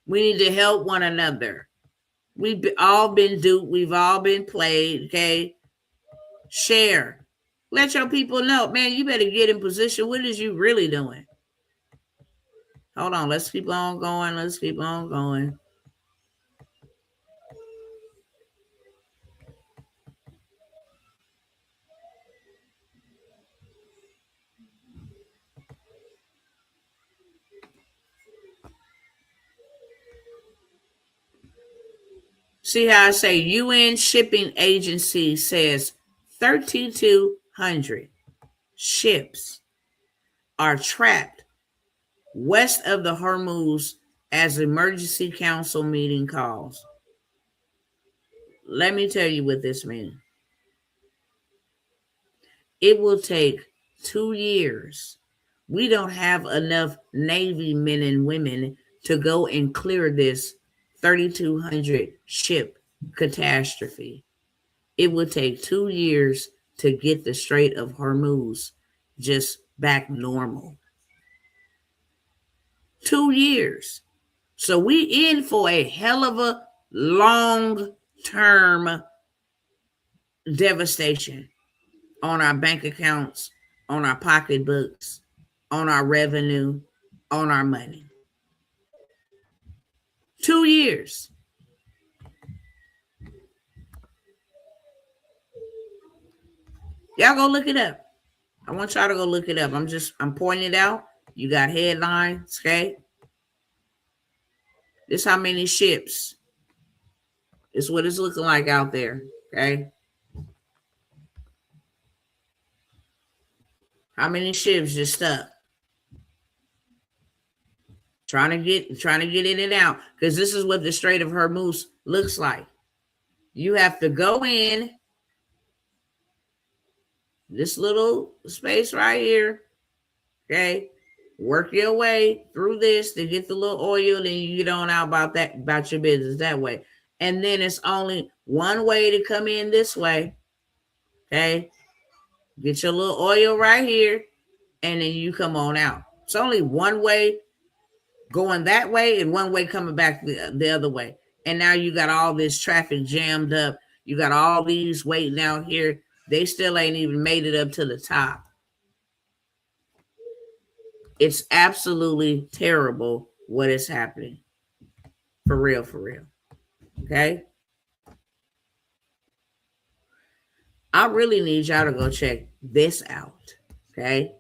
We need to help one another. We've all been duped. We've all been played. Okay. Share. Let your people know. Man, you better get in position. What is you really doing? Hold on. Let's keep on going. Let's keep on going. See how I say UN shipping agency says 3,200 ships are trapped west of the Hormuz as emergency council meeting calls. Let me tell you what this means. It will take 2 years. We don't have enough Navy men and women to go and clear this 3,200 ship catastrophe. It would take 2 years to get the Strait of Hormuz just back normal. 2 years. So we in for a hell of a long-term devastation on our bank accounts, on our pocketbooks, on our revenue, on our money. 2 years. Y'all go look it up. I want y'all to go look it up. I'm pointing it out. You got headlines, okay? This how many ships. It's what it's looking like out there, okay? How many ships just stuck? Trying to get in and out, because this is what the Strait of Hormuz looks like. You have to go in this little space right here, okay? Work your way through this to get the little oil, then you get on out about your business that way. And then it's only one way to come in this way, okay? Get your little oil right here, and then you come on out. It's only one way going that way and one way coming back the other way. And now you got all this traffic jammed up. You got all these waiting out here. They still ain't even made it up to the top. It's absolutely terrible what is happening. For real, for real. Okay? I really need y'all to go check this out. Okay?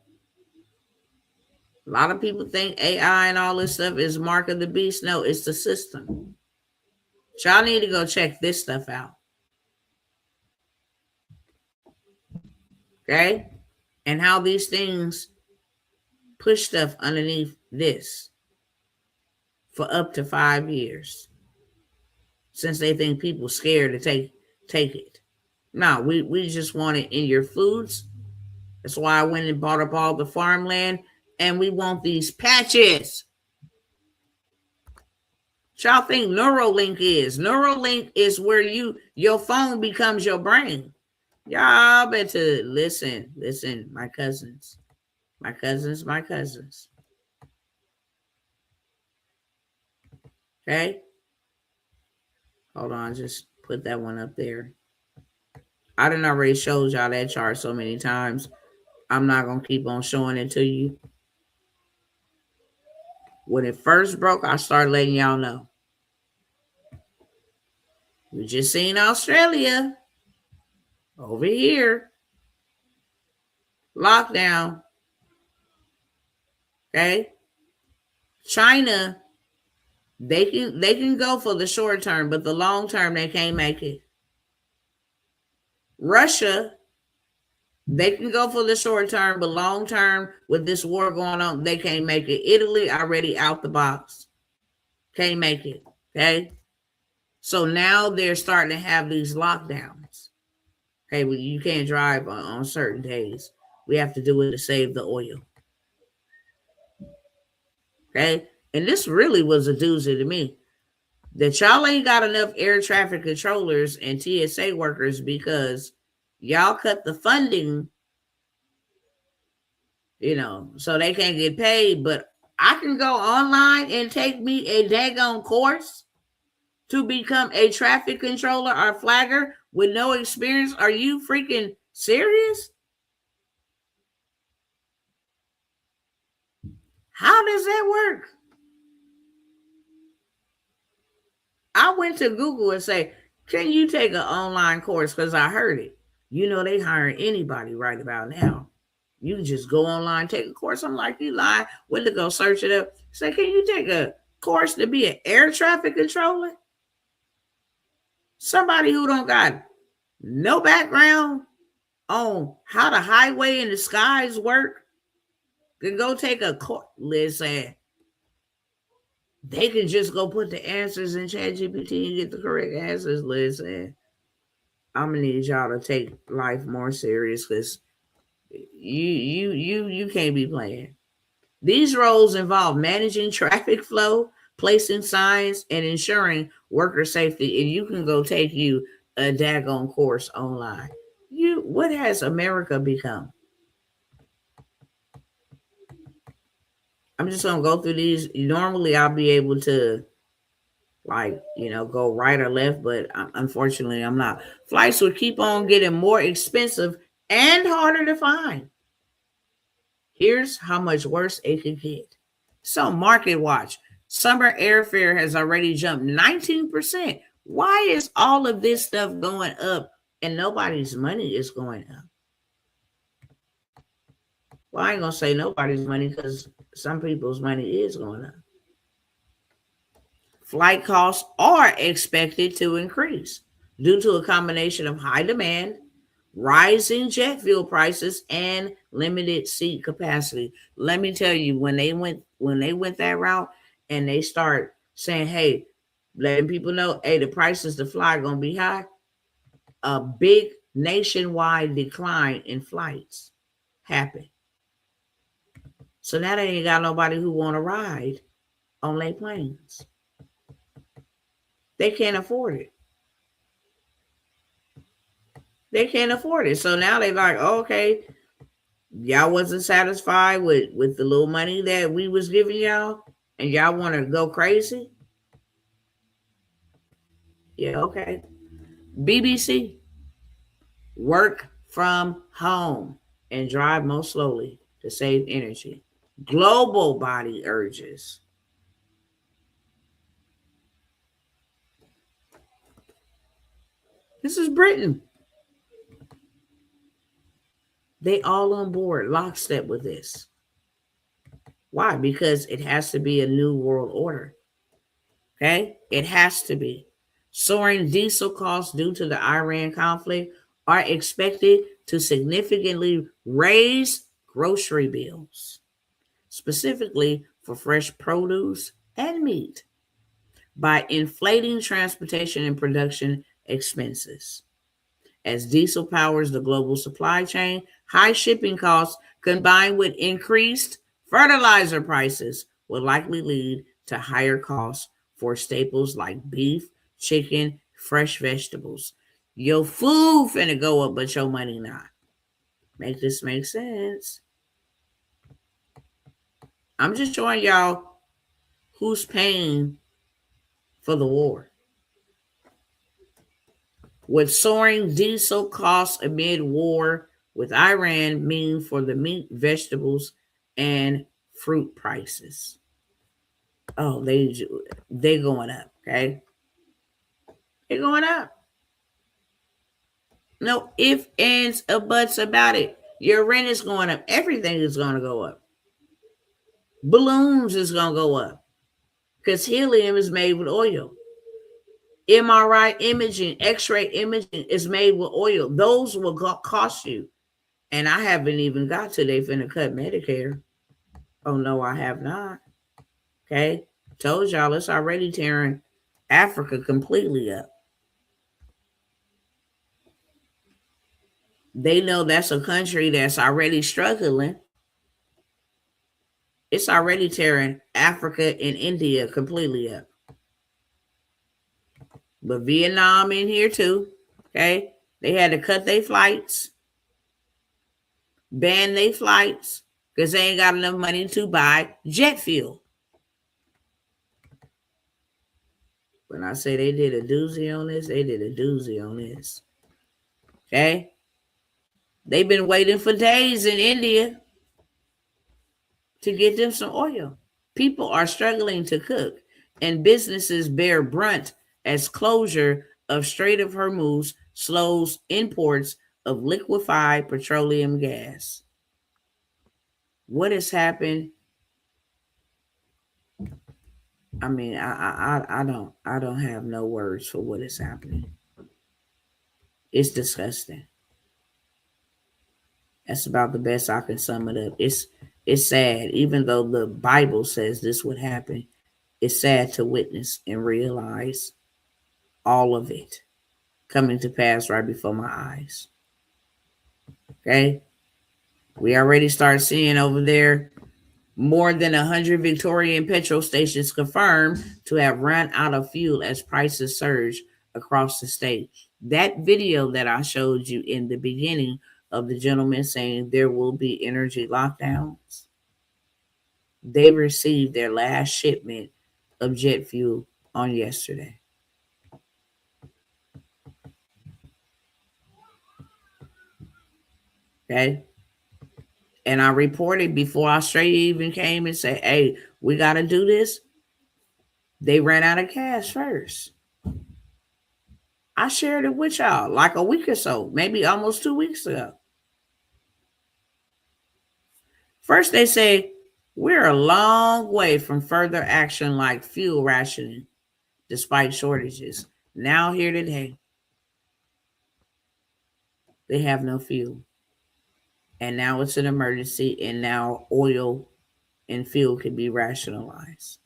A lot of people think AI and all this stuff is mark of the beast. No, it's the system. Y'all need to go check this stuff out. Okay? And how these things push stuff underneath this for up to 5 years. Since they think people scared to take it. No, we just want it in your foods. That's why I went and bought up all the farmland. And we want these patches. Y'all think Neuralink is? Neuralink is where your phone becomes your brain. Y'all better listen, my cousins. My cousins. Okay? Hold on, just put that one up there. I done already showed y'all that chart so many times. I'm not going to keep on showing it to you. When it first broke, I started letting y'all know. We just seen Australia. Over here. Lockdown. Okay? China, they can go for the short term, but the long term, they can't make it. Russia, they can go for the short term, but long term, with this war going on, they can't make it. Italy already out the box. Can't make it. Okay? So now they're starting to have these lockdowns. Okay, well, you can't drive on certain days. We have to do it to save the oil. Okay? And this really was a doozy to me. that y'all ain't got enough air traffic controllers and TSA workers because y'all cut the funding, so they can't get paid. But I can go online and take me a daggone course to become a traffic controller or flagger with no experience. Are you freaking serious? How does that work? I went to Google and say, can you take an online course? Because I heard it. They hiring anybody right about now. You can just go online, take a course. I'm like, you lying. Went to go search it up. Say, can you take a course to be an air traffic controller? Somebody who don't got no background on how the highway and the skies work can go take a course. Listen, they can just go put the answers in ChatGPT and get the correct answers. Listen, I'm gonna need y'all to take life more serious because you can't be playing. These roles involve managing traffic flow, placing signs, and ensuring worker safety. And you can go take you a daggone course online. What has America become? I'm just gonna go through these. Normally, I'll be able to, go right or left, but unfortunately, I'm not. Flights will keep on getting more expensive and harder to find. Here's how much worse it could get. So, Market Watch. Summer airfare has already jumped 19%. Why is all of this stuff going up and nobody's money is going up? Well, I ain't going to say nobody's money because some people's money is going up. Flight costs are expected to increase due to a combination of high demand, rising jet fuel prices, and limited seat capacity. Let me tell you, when they went that route and they start saying, hey, letting people know, hey, the prices to fly are going to be high, a big nationwide decline in flights happened. So now they ain't got nobody who want to ride on their planes. They can't afford it. They can't afford it. So now they're like, oh, okay, y'all wasn't satisfied with the little money that we was giving y'all and y'all want to go crazy? Yeah, okay. BBC, work from home and drive more slowly to save energy. Global body urges. This is Britain. They all on board, lockstep with this. Why? Because it has to be a new world order. Okay? It has to be. Soaring diesel costs due to the Iran conflict are expected to significantly raise grocery bills, specifically for fresh produce and meat, by inflating transportation and production expenses. As diesel powers the global supply chain, high shipping costs combined with increased fertilizer prices will likely lead to higher costs for staples like beef, chicken, fresh vegetables. Your food finna go up, but your money not. Make this make sense? I'm just showing y'all who's paying for the war. With soaring diesel costs amid war with Iran mean for the meat, vegetables, and fruit prices? Oh, they going up, okay? They're going up. No ifs, ands, or buts about it. Your rent is going up. Everything is going to go up. Balloons is going to go up because helium is made with oil. MRI imaging, X-ray imaging is made with oil. Those will cost you. And I haven't even got to they finna cut Medicare. Oh, no, I have not. Okay? Told y'all it's already tearing Africa completely up. They know that's a country that's already struggling. It's already tearing Africa and India completely up. But Vietnam in here too. Okay. They had to cut their flights, ban their flights, because they ain't got enough money to buy jet fuel. When I say they did a doozy on this, they did a doozy on this. Okay? They've been waiting for days in India to get them some oil. People are struggling to cook, and businesses bear brunt as closure of Strait of Hormuz slows imports of liquefied petroleum gas. What has happened? I mean, I don't have no words for what is happening. It's disgusting. That's about the best I can sum it up. It's sad, even though the Bible says this would happen. It's sad to witness and realize all of it coming to pass right before my eyes. Okay, we already start seeing over there more than 100 Victorian petrol stations confirmed to have run out of fuel as prices surge across the state. That video that I showed you in the beginning of the gentleman saying there will be energy lockdowns, they received their last shipment of jet fuel on yesterday. Okay. And I reported before Australia even came and said, hey, we got to do this. They ran out of cash first. I shared it with y'all like a week or so, maybe almost 2 weeks ago. First, they say we're a long way from further action like fuel rationing, despite shortages. Now, here today, they have no fuel. And now it's an emergency, and now oil and fuel can be rationalized.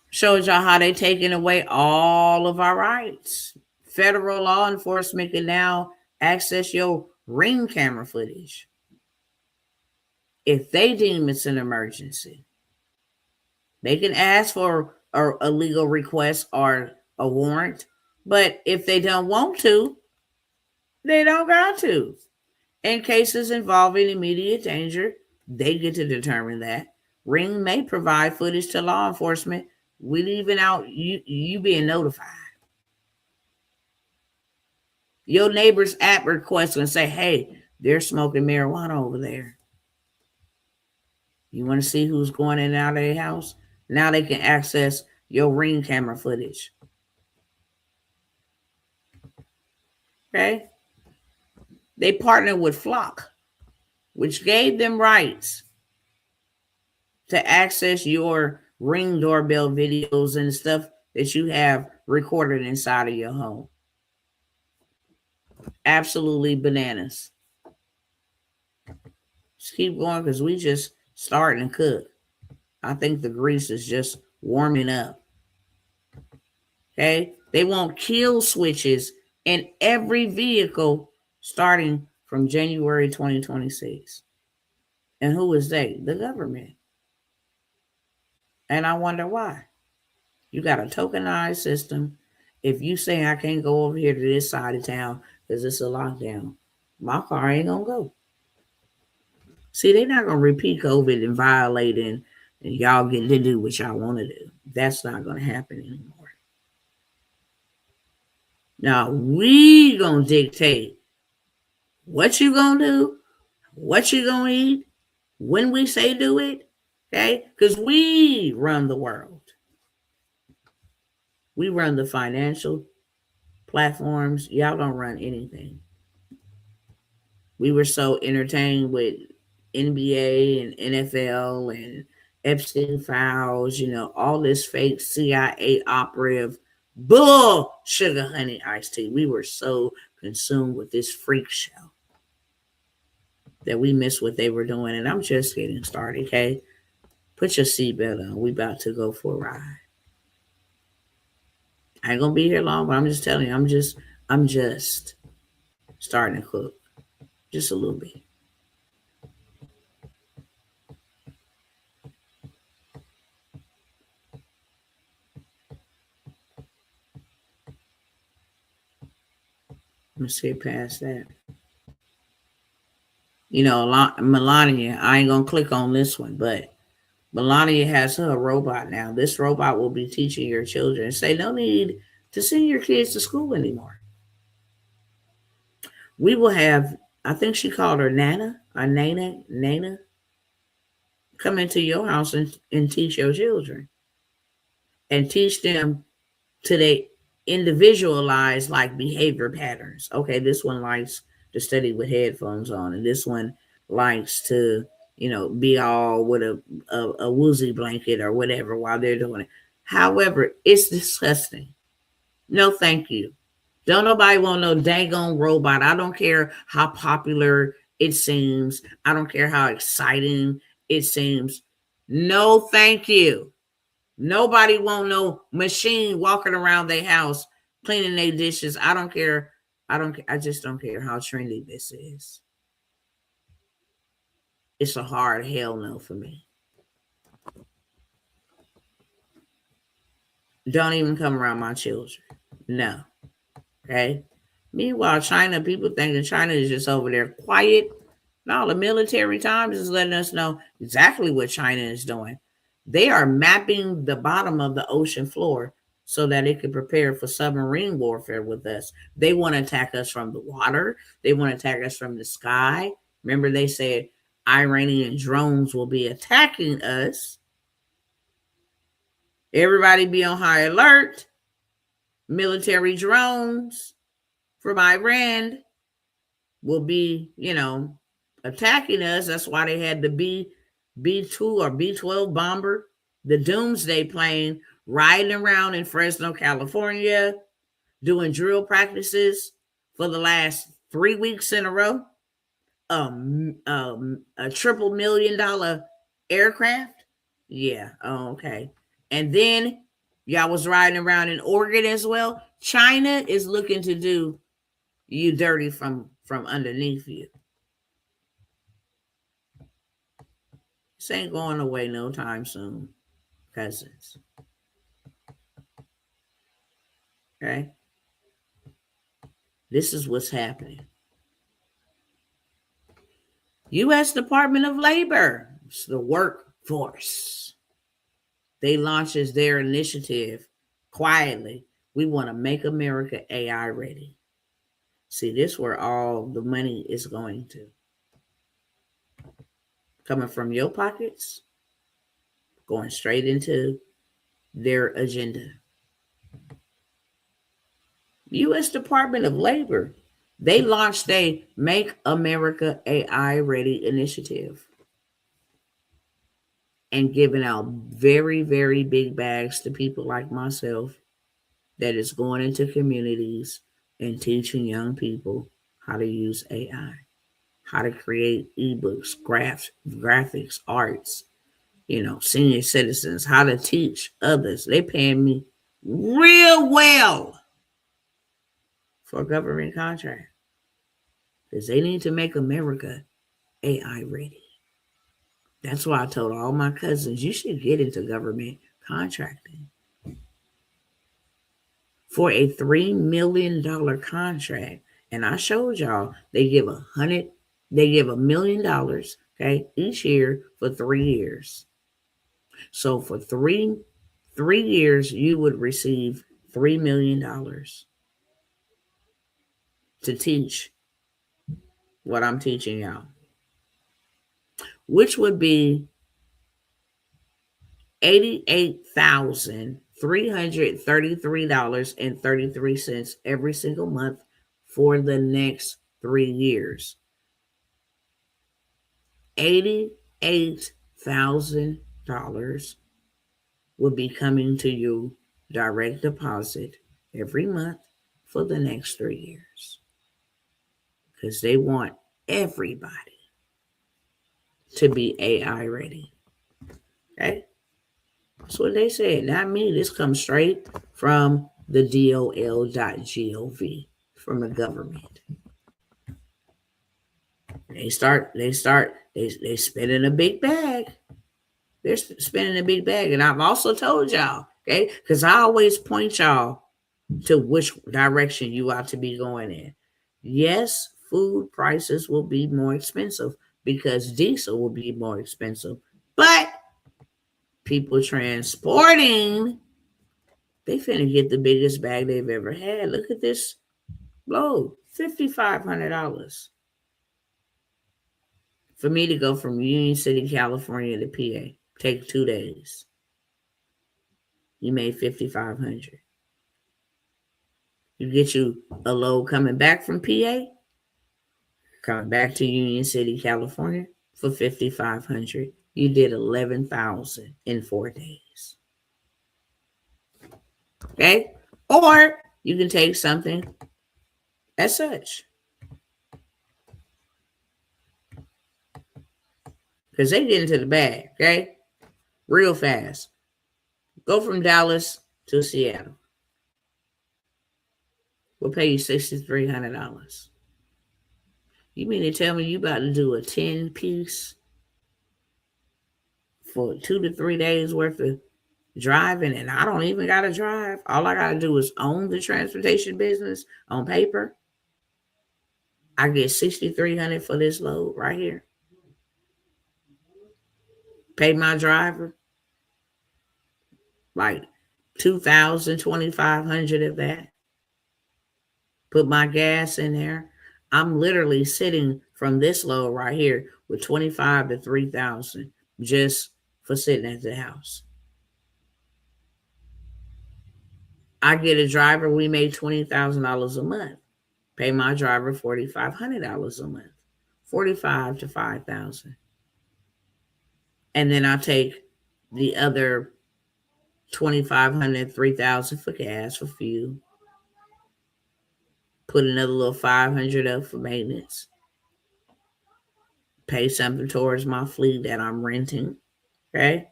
Shows y'all how they taking away all of our rights. Federal law enforcement can now access your Ring camera footage if they deem it's an emergency. They can ask for a legal request or a warrant, but if they don't want to, they don't got to. In cases involving immediate danger, they get to determine that. Ring may provide footage to law enforcement. We leaving out you being notified. Your neighbor's app request and say, hey, they're smoking marijuana over there. You want to see who's going in and out of their house? Now they can access your Ring camera footage. Okay? They partnered with Flock, which gave them rights to access your Ring doorbell videos and stuff that you have recorded inside of your home. Absolutely bananas. Just keep going because we just starting to cook. I think the grease is just warming up. Okay? They want kill switches in every vehicle starting from January 2026. And who is they? The government. And I wonder why. You got a tokenized system. If you say I can't go over here to this side of town because it's a lockdown, my car ain't going to go. See, they're not going to repeat COVID and violating and y'all get to do what y'all want to do. That's not going to happen anymore. Now, we going to dictate what you going to do, what you going to eat, when we say do it, okay? Because we run the world. We run the financial platforms. Y'all don't run anything. We were so entertained with NBA and NFL and Epstein files, all this fake CIA operative bull sugar honey iced tea. We were so consumed with this freak show that we missed what they were doing. And I'm just getting started, okay? Put your seatbelt on. We about to go for a ride. I ain't gonna be here long, but I'm just telling you, I'm just starting to cook. Just a little bit. Let's get past that. You know, Melania, I ain't going to click on this one, but Melania has her robot now. This robot will be teaching your children. Say, no need to send your kids to school anymore. We will have, I think she called her Nana, or Nana, come into your house and teach your children. And teach them to they individualize like behavior patterns. Okay, this one likes to study with headphones on, and this one likes to, be all with a woozy blanket or whatever while they're doing it. However, it's disgusting. No, thank you. Don't nobody want no dang on robot. I don't care how popular it seems. I don't care how exciting it seems. No, thank you. Nobody want no machine walking around their house cleaning their dishes. I don't care. I just don't care how trendy this is. It's a hard hell no for me. Don't even come around my children. No. Okay. Meanwhile, China, people thinking China is just over there quiet. No, the military Times is letting us know exactly what China is doing. They are mapping the bottom of the ocean floor so that it can prepare for submarine warfare with us. They want to attack us from the water. They want to attack us from the sky. Remember, they said Iranian drones will be attacking us. Everybody be on high alert. Military drones from Iran will be, attacking us. That's why they had the B-2 or B-12 bomber, the Doomsday plane, riding around in Fresno, California, doing drill practices for the last 3 weeks in a row. A $3 million aircraft. Yeah. Oh, okay. And then y'all was riding around in Oregon as well. China is looking to do you dirty from underneath you. This ain't going away no time soon, cousins. Okay? This is what's happening. U.S. Department of Labor, it's the workforce. They launches their initiative quietly. We want to make America AI ready. See, this is where all the money is going to. Coming from your pockets, going straight into their agenda. U.S. Department of Labor, they launched a Make America AI Ready initiative and giving out very, very big bags to people like myself that is going into communities and teaching young people how to use AI, how to create ebooks, graphics, arts, senior citizens, how to teach others. They paying me real well for a government contract because they need to make America AI ready. That's why I told all my cousins, you should get into government contracting. For a $3 million contract. And I showed y'all they give $1 million, okay, each year for 3 years. So for three years, you would receive $3 million to teach what I'm teaching y'all, which would be $88,333.33 every single month for the next 3 years. $88,000 will be coming to you direct deposit every month for the next 3 years. Because they want everybody to be AI ready. Okay? That's what they said. Not me. This comes straight from the DOL.gov, from the government. They spending a big bag. They're spending a big bag. And I've also told y'all, okay, because I always point y'all to which direction you ought to be going in. Yes, food prices will be more expensive because diesel will be more expensive. But people transporting, they finna get the biggest bag they've ever had. Look at this load, $5,500 for me to go from Union City, California to PA. Take 2 days. You made $5,500. You get you a load coming back from PA, coming back to Union City, California for $5,500. You did 11,000 in 4 days. Okay? Or you can take something as such. Because they get into the bag, okay? Real fast. Go from Dallas to Seattle. We'll pay you $6,300. You mean to tell me you about to do a 10-piece for 2 to 3 days worth of driving, and I don't even got to drive? All I got to do is own the transportation business on paper. I get $6,300 for this load right here. Pay my driver like $2,000, $2,500 of that. Put my gas in there. I'm literally sitting from this load right here with $25,000 to $3,000 just for sitting at the house. I get a driver. We made $20,000 a month. Pay my driver $4,500 a month. $45,000 to $5,000. And then I take the other $2,500, $3,000 for gas, for fuel. Put another little $500 up for maintenance. Pay something towards my fleet that I'm renting. Okay?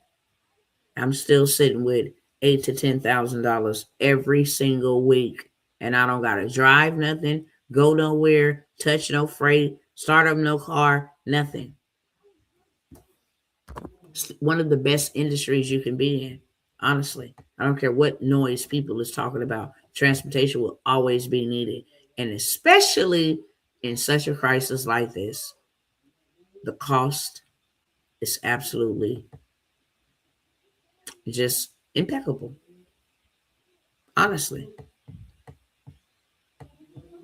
I'm still sitting with $8,000 to $10,000 every single week. And I don't gotta drive nothing, go nowhere, touch no freight, start up no car, nothing. It's one of the best industries you can be in. Honestly, I don't care what noise people is talking about. Transportation will always be needed. And especially in such a crisis like this, the cost is absolutely just impeccable. Honestly.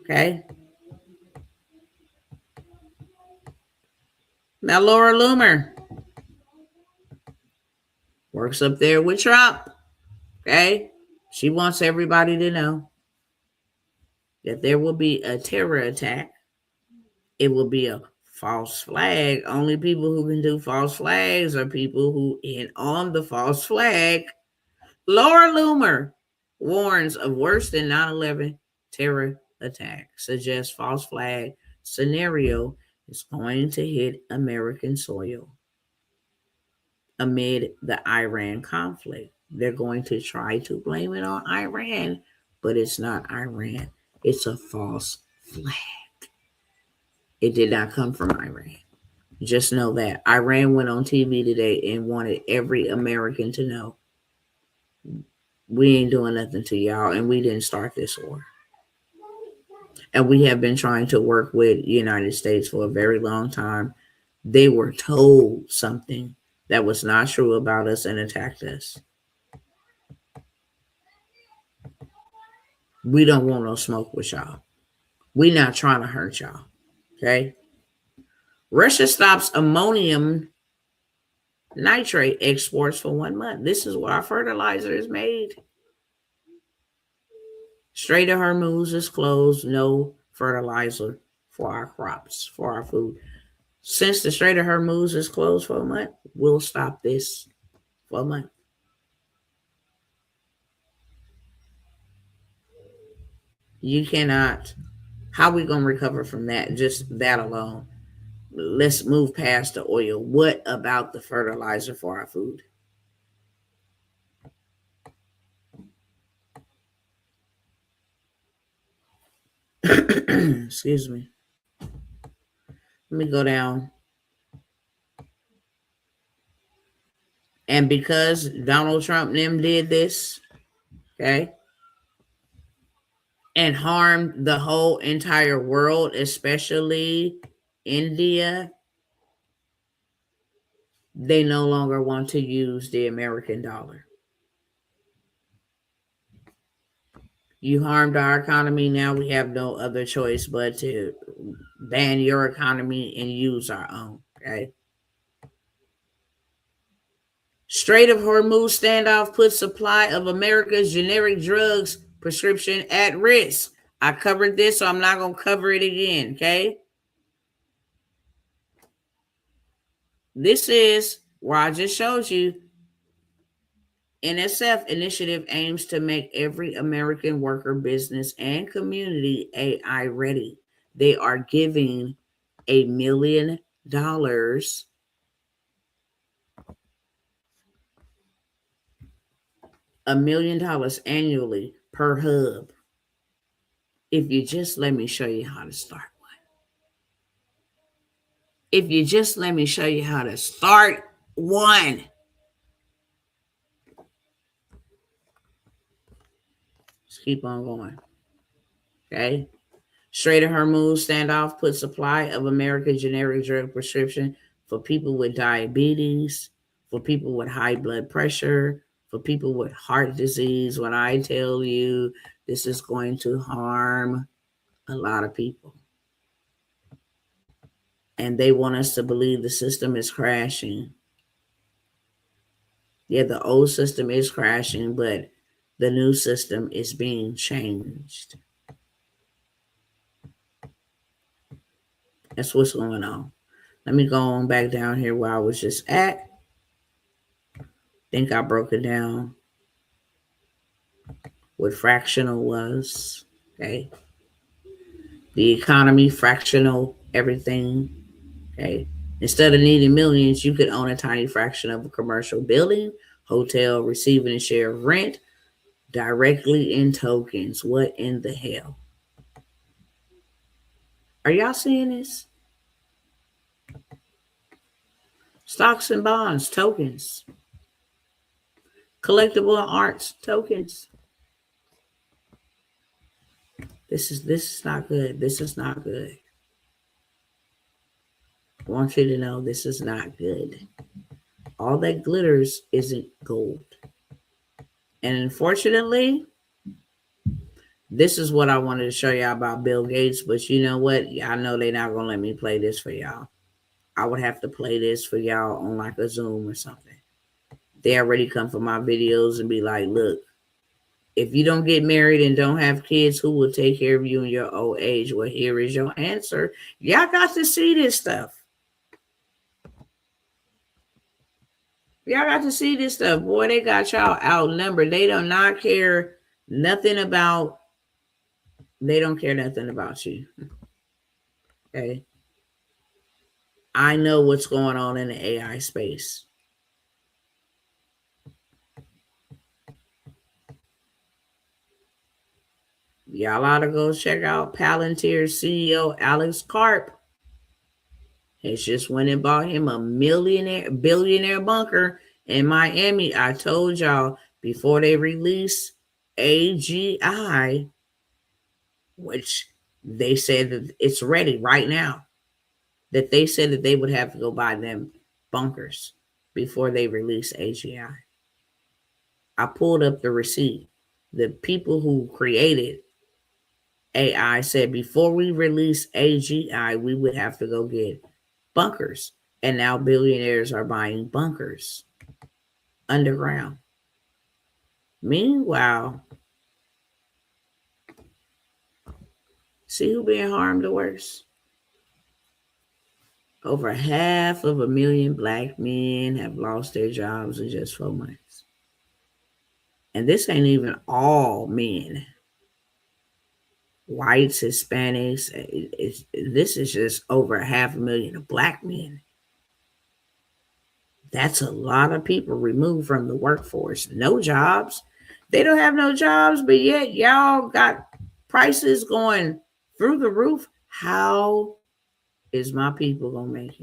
Okay. Now, Laura Loomer works up there with Trump. Okay. She wants everybody to know that there will be a terror attack. It will be a false flag. Only people who can do false flags are people who in on the false flag. Laura Loomer warns of worse than 9/11 terror attack. Suggests false flag scenario is going to hit American soil amid the Iran conflict. They're going to try to blame it on Iran, but it's not Iran. It's a false flag. It did not come from Iran. Just know that. Iran went on TV today and wanted every American to know we ain't doing nothing to y'all, and we didn't start this war. And we have been trying to work with the United States for a very long time. They were told something that was not true about us and attacked us. We don't want no smoke with y'all. We're not trying to hurt y'all. Okay? Russia stops ammonium nitrate exports for 1 month. This is where our fertilizer is made. Strait of Hormuz is closed. No fertilizer for our crops, for our food. Since the Strait of Hormuz is closed for a month, we'll stop this for a month. You cannot. How are we going to recover from that? Just that alone. Let's move past the oil. What about the fertilizer for our food? Excuse me. Let me go down. And because Donald Trump and them did this, okay, and harmed the whole entire world, especially India, they no longer want to use the American dollar. You harmed our economy. Now we have no other choice but to ban your economy and use our own. Okay. Strait of Hormuz standoff puts supply of America's generic drugs prescription at risk. I covered this, so I'm not going to cover it again. Okay. This is where I just showed you. NSF initiative aims to make every American worker, business, and community AI ready. They are giving $1 million, $1 million annually per hub. If you just let me show you how to start one. If you just let me show you how to start one. Let's keep on going. Okay. Strait of Hormuz standoff put supply of American generic drug prescription for people with diabetes, for people with high blood pressure, for people with heart disease. When I tell you this is going to harm a lot of people. And they want us to believe the system is crashing. Yeah, the old system is crashing, but the new system is being changed. That's what's going on. Let me go on back down here where I was just at. Think I broke it down. What fractional was. Okay. The economy, fractional, everything. Okay. Instead of needing millions, you could own a tiny fraction of a commercial building, hotel, receiving a share of rent directly in tokens. What in the hell? Are y'all seeing this? Stocks and bonds, tokens. Collectible arts, tokens. This is not good. This is not good. I want you to know this is not good. All that glitters isn't gold. And unfortunately, this is what I wanted to show y'all about Bill Gates. But you know what? I know they're not going to let me play this for y'all. I would have to play this for y'all on like a Zoom or something. They already come for my videos and be like, look, if you don't get married and don't have kids, who will take care of you in your old age? Well, here is your answer. Y'all got to see this stuff. Y'all got to see this stuff. Boy, they got y'all outnumbered. They do not care nothing about, they don't care nothing about you. Okay. I know what's going on in the AI space. Y'all ought to go check out Palantir CEO Alex Karp. He just went and bought him a billionaire bunker in Miami. I told y'all before they release AGI, which they said that it's ready right now, that they said that they would have to go buy them bunkers before they release AGI. I pulled up the receipt. The people who created AI said before we release AGI, we would have to go get bunkers. And now billionaires are buying bunkers underground. Meanwhile, see who being harmed the worst? Over 500,000 Black men have lost their jobs in just 4 months. And this ain't even all men. Whites, Hispanics, this is just over 500,000 Black men. That's a lot of people removed from the workforce. No jobs. They don't have no jobs, but yet y'all got prices going through the roof. How is my people going to make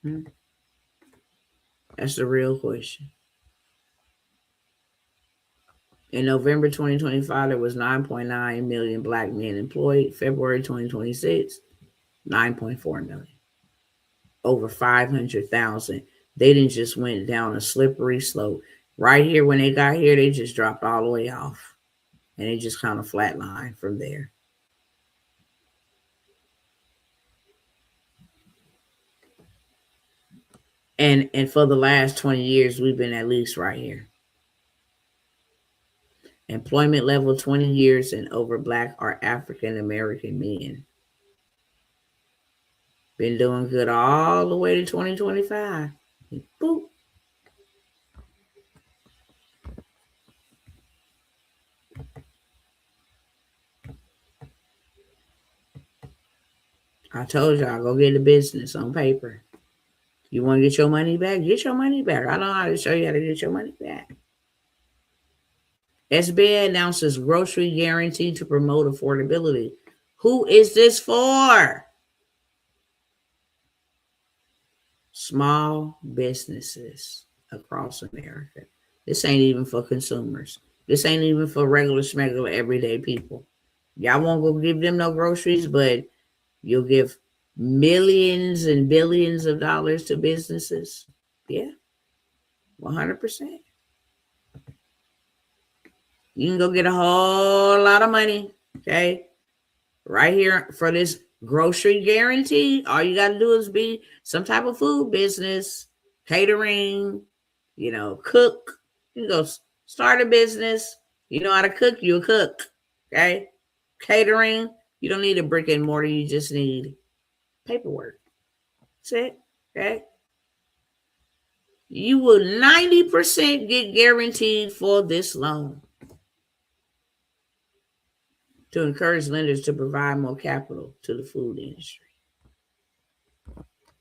it? That's the real question. In November 2025, there was 9.9 million black men employed. February 2026, 9.4 million. Over 500,000. They didn't just went down a slippery slope. Right here, when they got here, they just dropped all the way off. And they just kind of flatlined from there. And for the last 20 years, we've been at least right here. Employment level 20 years and over black or African American men. Been doing good all the way to 2025. Boop. I told y'all, go get a business on paper. You want to get your money back? Get your money back. I know how to show you how to get your money back. SBA announces grocery guarantee to promote affordability. Who is this for? Small businesses across America. This ain't even for consumers. This ain't even for regular schmegular everyday people. Y'all won't go give them no groceries, but you'll give millions and billions of dollars to businesses. Yeah, 100%. You can go get a whole lot of money, okay? Right here for this grocery guarantee. All you got to do is be some type of food business, catering, cook. You can go start a business. You know how to cook, you'll cook, okay? Catering, you don't need a brick and mortar. You just need paperwork. That's it, okay? You will 90% get guaranteed for this loan to encourage lenders to provide more capital to the food industry.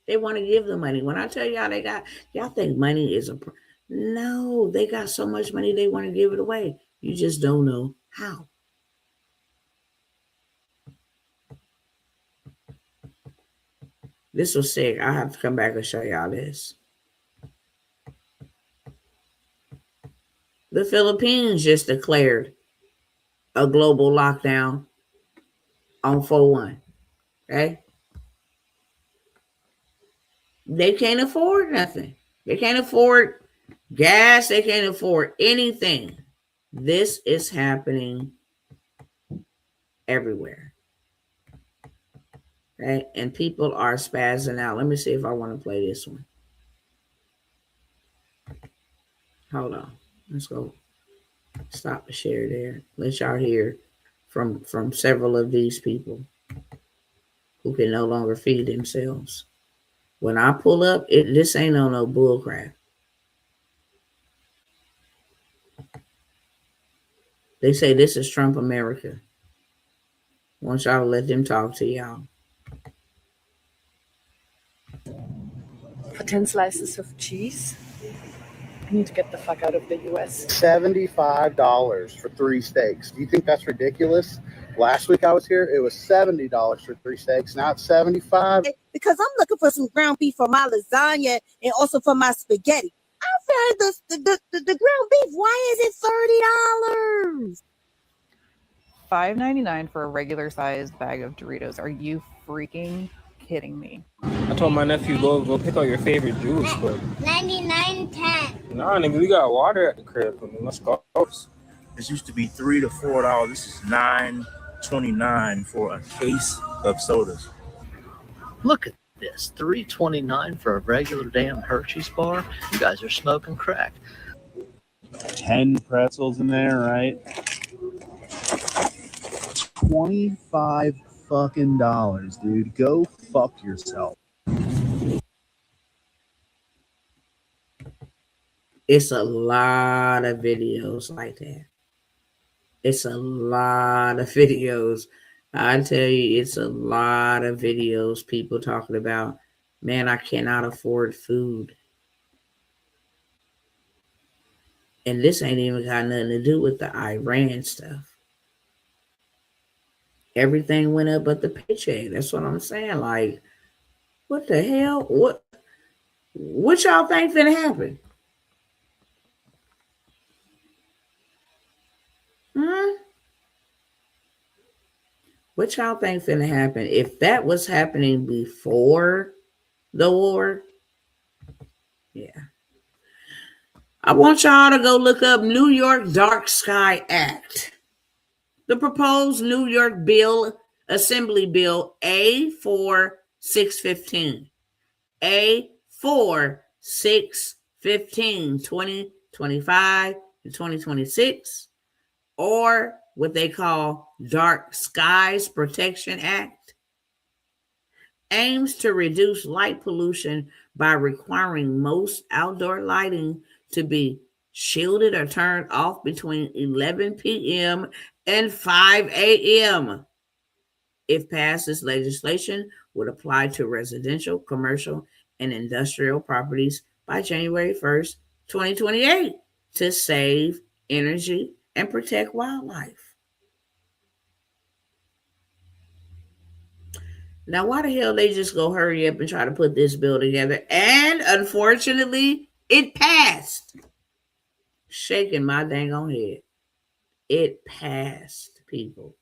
They want to give the money. When I tell y'all think money is no, they got so much money they want to give it away. You just don't know how. This was sick. I have to come back and show y'all this. The Philippines just declared a global lockdown on 4/1. Okay? They can't afford nothing. They can't afford gas. They can't afford anything. This is happening everywhere. Okay? And people are spazzing out. Let me see if I want to play this one. Hold on. Let's go. Stop the share there. Let y'all hear from several of these people who can no longer feed themselves. When I pull up, this ain't on no bullcrap. They say this is Trump America. I want y'all to let them talk to y'all. For 10 slices of cheese, I need to get the fuck out of the US. $75 for 3 steaks. Do you think that's ridiculous? Last week I was here, it was $70 for 3 steaks. Now it's $75. Because I'm looking for some ground beef for my lasagna and also for my spaghetti. I found the ground beef. Why is it $30? $5.99 for a regular sized bag of Doritos. Are you freaking kidding me? I told my nephew, go pick out your favorite juice, but 99.10. nah, nigga, we got water at the crib. I mean, let's go. This used to be $3 to $4. This is $9.29 for a case of sodas. Look at this, $3.29 for a regular damn Hershey's bar. You guys are smoking crack. 10 pretzels in there, right? $25 fucking dollars, dude. Go fuck yourself. It's a lot of videos like that. It's a lot of videos. I tell you, it's a lot of videos people talking about, man, I cannot afford food. And this ain't even got nothing to do with the Iran stuff. Everything went up but the paycheck. That's what I'm saying. Like, what the hell? What y'all think finna happen? What y'all think finna happen? If that was happening before the war, yeah. I want y'all to go look up New York Dark Sky Act. The proposed New York Assembly Bill A4615. A4615, 2025 and 2026, or what they call Dark Skies Protection Act, aims to reduce light pollution by requiring most outdoor lighting to be shielded or turned off between 11 p.m. and 5 a.m. If passed, this legislation would apply to residential, commercial, and industrial properties by January 1st, 2028 to save energy and protect wildlife. Now, why the hell they just go hurry up and try to put this bill together? And unfortunately, it passed. Shaking my dang on head. It passed, people.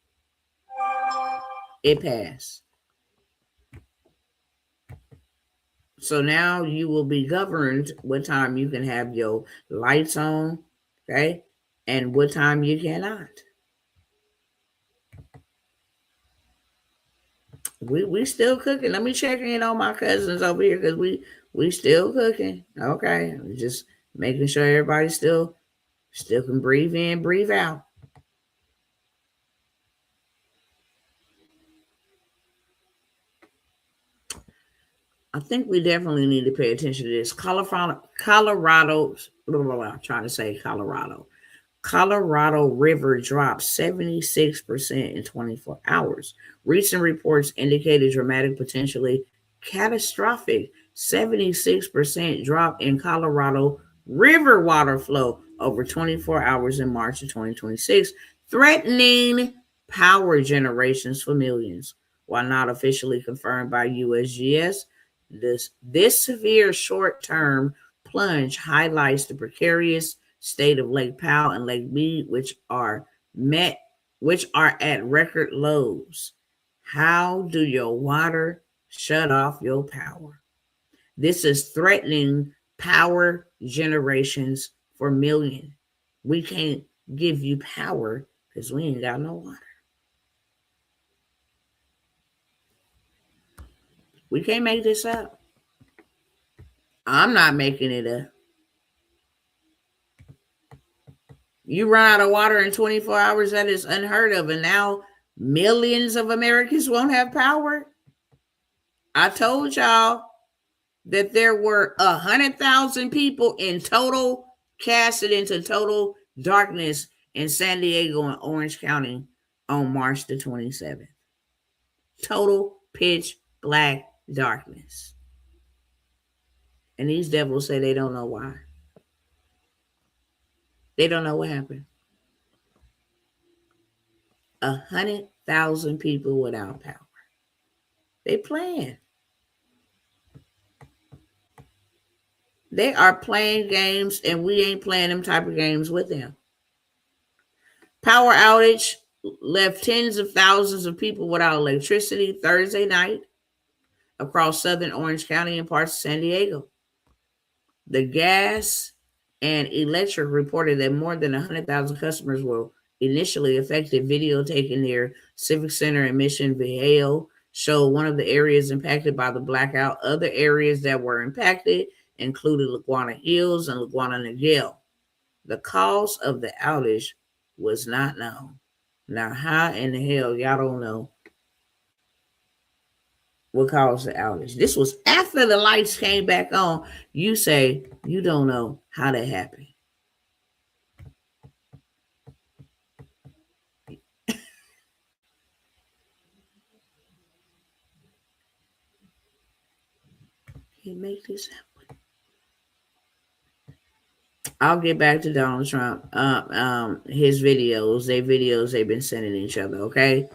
It passed. So now you will be governed what time you can have your lights on, okay? And what time you cannot. We still cooking. Let me check in on my cousins over here because we still cooking. Okay. Just making sure everybody still can breathe in, breathe out. I think we definitely need to pay attention to this. Colorado, Colorado River dropped 76% in 24 hours. Recent reports indicate a dramatic, potentially catastrophic 76% drop in Colorado River water flow over 24 hours in March of 2026, threatening power generations for millions. While not officially confirmed by USGS, this severe short-term plunge highlights the precarious state of Lake Powell and Lake Mead, which are at record lows. How do your water shut off your power? This is threatening power generations for millions. We can't give you power because we ain't got no water. We can't make this up. I'm not making it up. You run out of water in 24 hours, that is unheard of. And now millions of Americans won't have power. I told y'all that there were 100,000 people in total casted into total darkness in San Diego and Orange County on March the 27th. Total pitch black darkness. And these devils say they don't know why. They don't know what happened. 100,000 people without power. They playing. They are playing games, and we ain't playing them type of games with them. Power outage left tens of thousands of people without electricity Thursday night across southern Orange County and parts of San Diego. The gas and electric reported that more than 100,000 customers were initially affected. Video taken near Civic Center in Mission Viejo showed one of the areas impacted by the blackout. Other areas that were impacted included Laguna Hills and Laguna Niguel. The cause of the outage was not known. Now, how in the hell y'all don't know what caused the outage? This was after the lights came back on. You say you don't know how that happened. He make this happen. I'll get back to Donald Trump. His videos, they've been sending each other, okay?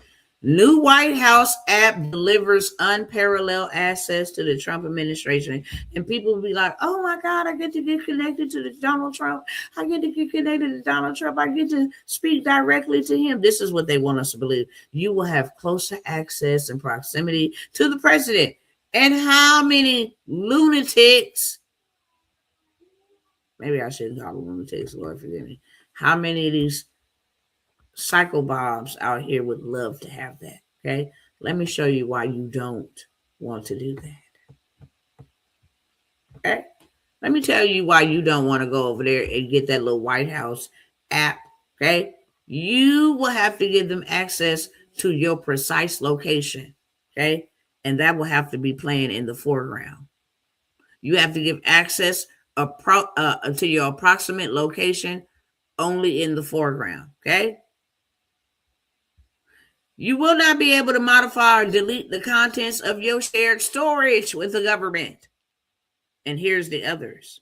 New White House app delivers unparalleled access to the Trump administration. And people will be like, oh my God, I get to get connected to the Donald Trump. I get to get connected to Donald Trump. I get to speak directly to him. This is what they want us to believe. You will have closer access and proximity to the president. And how many lunatics, maybe I shouldn't call them lunatics, Lord forgive me. How many of these psycho bobs out here would love to have that? Okay, let me show you why you don't want to do that. Okay, let me tell you why you don't want to go over there and get that little White House app. Okay, you will have to give them access to your precise location. Okay, and that will have to be playing in the foreground. You have to give access to your approximate location only in the foreground. Okay. You will not be able to modify or delete the contents of your shared storage with the government. And here's the others.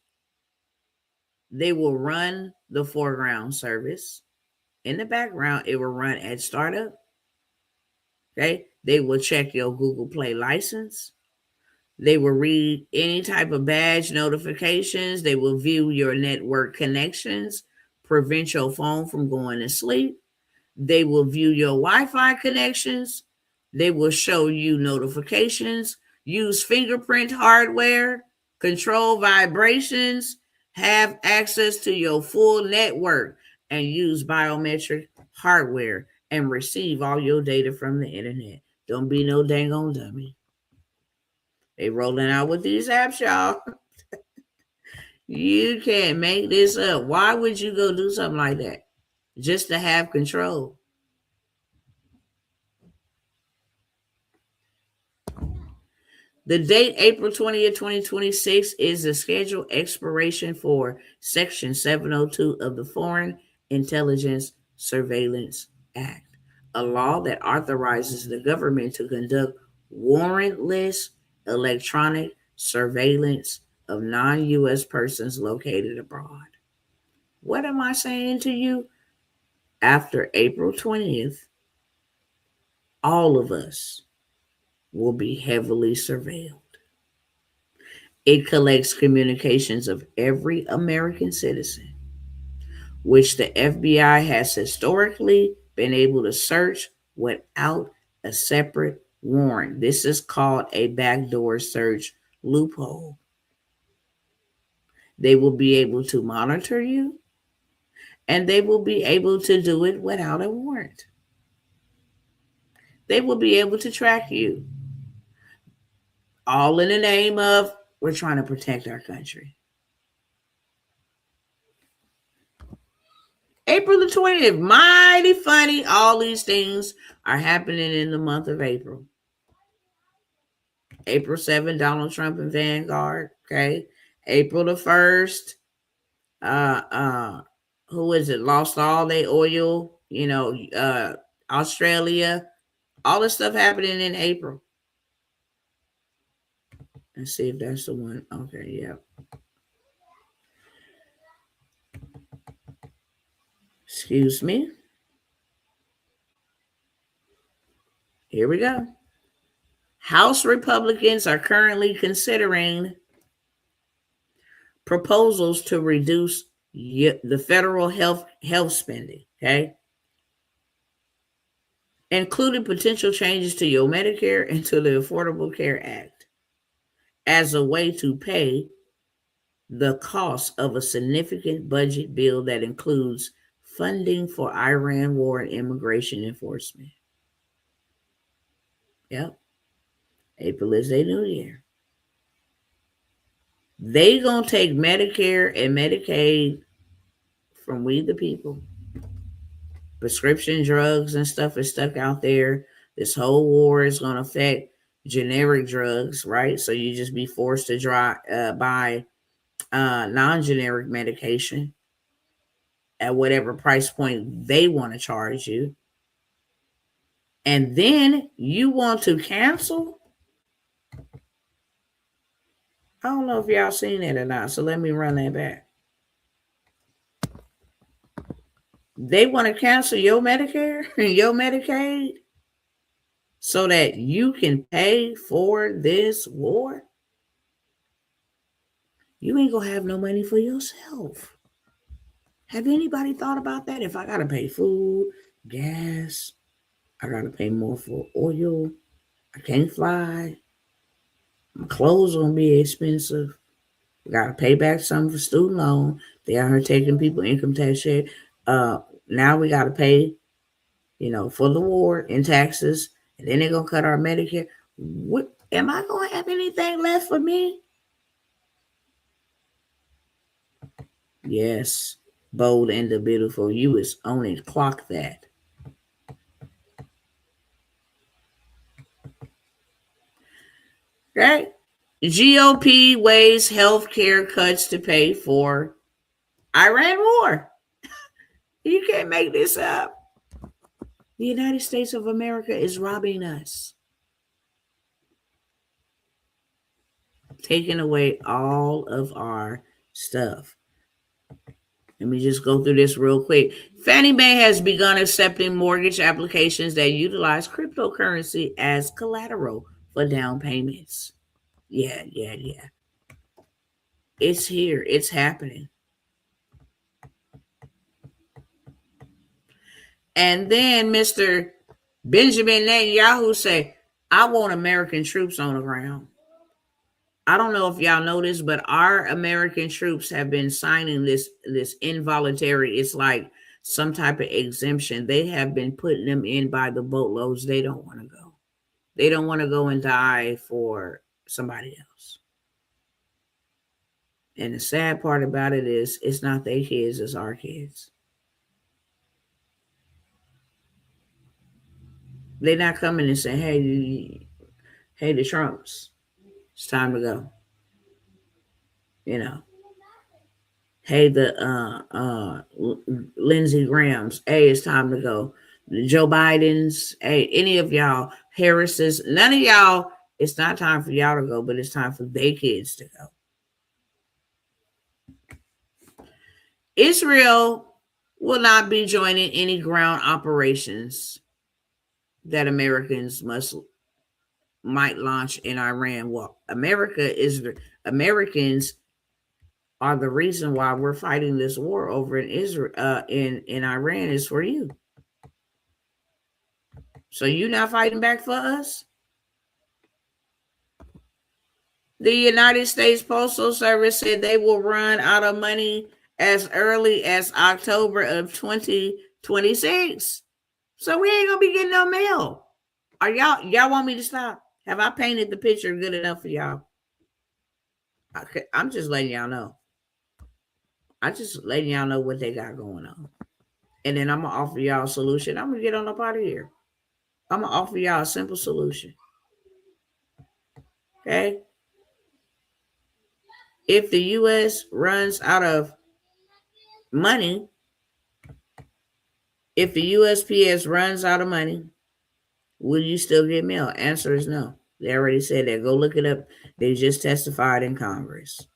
They will run the foreground service. In the background, it will run at startup. Okay. They will check your Google Play license. They will read any type of badge notifications. They will view your network connections, prevent your phone from going to sleep. They will view your Wi-Fi connections. They will show you notifications, use fingerprint hardware, control vibrations, have access to your full network, and use biometric hardware and receive all your data from the internet. Don't be no dang on dummy. They rolling out with these apps, y'all. You can't make this up. Why would you go do something like that? Just to have control. The date, April 20th, 2026, is the scheduled expiration for Section 702 of the Foreign Intelligence Surveillance Act, a law that authorizes the government to conduct warrantless electronic surveillance of non-U.S. persons located abroad. What am I saying to you? After April 20th, all of us will be heavily surveilled. It collects communications of every American citizen, which the FBI has historically been able to search without a separate warrant. This is called a backdoor search loophole. They will be able to monitor you, and they will be able to do it without a warrant. They will be able to track you, all in the name of we're trying to protect our country. April the 20th, mighty funny. All these things are happening in the month of April. April 7th, Donald Trump and Vanguard. Okay. April the 1st, who is it? Lost all their oil, Australia. All this stuff happening in April. Let's see if that's the one. Okay, yeah. Excuse me. Here we go. House Republicans are currently considering proposals to reduce the federal health spending, okay? Including potential changes to your Medicare and to the Affordable Care Act as a way to pay the cost of a significant budget bill that includes funding for Iran war and immigration enforcement. Yep. April is a new year. They gonna take Medicare and Medicaid from we the people. Prescription drugs and stuff is stuck out there. This whole war is gonna affect generic drugs, right? So you just be forced to buy non-generic medication at whatever price point they want to charge you. And then you want to cancel? I don't know if y'all seen that or not, so let me run that back. They want to cancel your Medicare and your Medicaid so that you can pay for this war, you ain't gonna have no money for yourself. Have anybody thought about that? If I gotta pay food, gas, I gotta pay more for oil, I can't fly, my clothes gonna be expensive, we gotta pay back some for student loan. They out here taking people income tax share. Now we gotta pay, for the war in taxes, and then they're gonna cut our Medicare. What am I gonna have anything left for me? Yes, bold and the beautiful. You is on it. Clock that. Okay. GOP weighs healthcare cuts to pay for Iran war. You can't make this up. The United States of America is robbing us, taking away all of our stuff. Let me just go through this real quick. Fannie Mae has begun accepting mortgage applications that utilize cryptocurrency as collateral for down payments. Yeah. It's here. It's happening. And then Mr. Benjamin Netanyahu say, I want American troops on the ground. I don't know if y'all know this, but our American troops have been signing this involuntary, it's like some type of exemption. They have been putting them in by the boatloads. They don't want to go. They don't want to go and die for somebody else. And the sad part about it is it's not their kids, it's our kids. They're not coming and saying, hey, the Trumps, it's time to go. Hey, the Lindsey Grahams, hey, it's time to go. Joe Biden's, hey, any of y'all, Harris's, none of y'all, it's not time for y'all to go, but it's time for their kids to go. Israel will not be joining any ground operations that Americans might launch in Iran. Well, Americans are the reason why we're fighting this war over in Israel, in Iran, is for you. So you not fighting back for us? The United States Postal Service said they will run out of money as early as October of 2026. So we ain't gonna be getting no mail. Are y'all want me to stop? Have I painted the picture good enough for y'all? Okay, I'm just letting y'all know. I'm just letting y'all know what they got going on. And then I'm gonna offer y'all a solution. I'm gonna get on up out of here. I'm gonna offer y'all a simple solution. Okay? If the US runs out of money, if the USPS runs out of money, will you still get mail? Answer is no. They already said that. Go look it up. They just testified in Congress.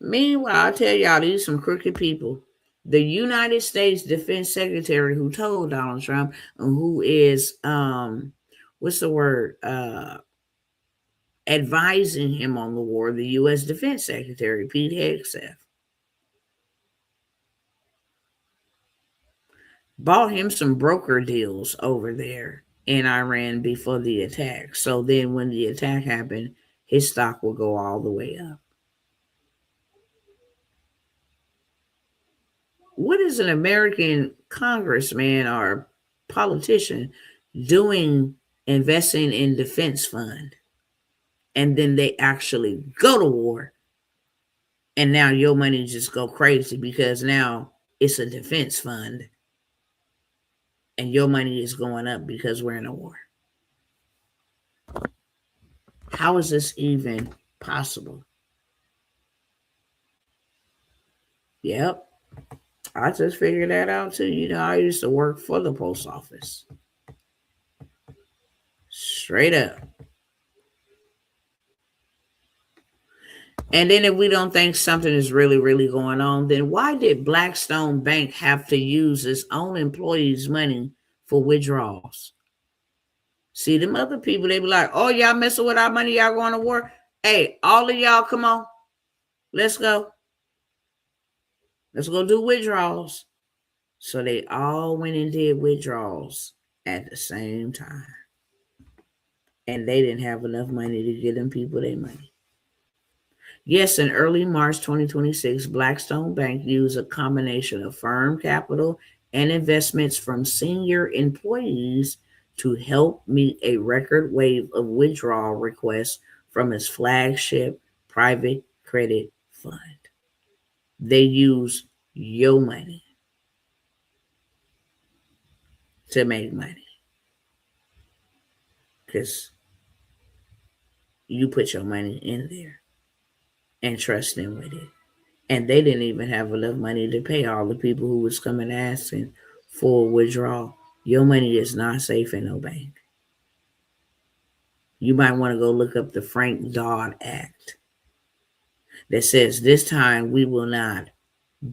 Meanwhile, I'll tell y'all, these some crooked people. The United States Defense Secretary who told Donald Trump, and who is what's the word? Advising him on the war, the U.S. Defense Secretary, Pete Hegseth, bought him some broker deals over there in Iran before the attack. So then when the attack happened, his stock will go all the way up. What is an American congressman or politician doing investing in defense fund? And then they actually go to war. And now your money just go crazy because now it's a defense fund. And your money is going up because we're in a war. How is this even possible? Yep. I just figured that out too. I used to work for the post office. Straight up. And then if we don't think something is really, really going on, then why did Blackstone Bank have to use its own employees' money for withdrawals? See, them other people, they be like, oh, y'all messing with our money, y'all going to war. Hey, all of y'all, come on. Let's go. Let's go do withdrawals. So they all went and did withdrawals at the same time. And they didn't have enough money to give them people their money. Yes, in early March 2026, Blackstone Bank used a combination of firm capital and investments from senior employees to help meet a record wave of withdrawal requests from its flagship private credit fund. They use your money to make money because you put your money in there and trust them with it. And they didn't even have enough money to pay all the people who was coming asking for withdrawal. Your money is not safe in no bank. You might want to go look up the Frank Dodd Act that says this time we will not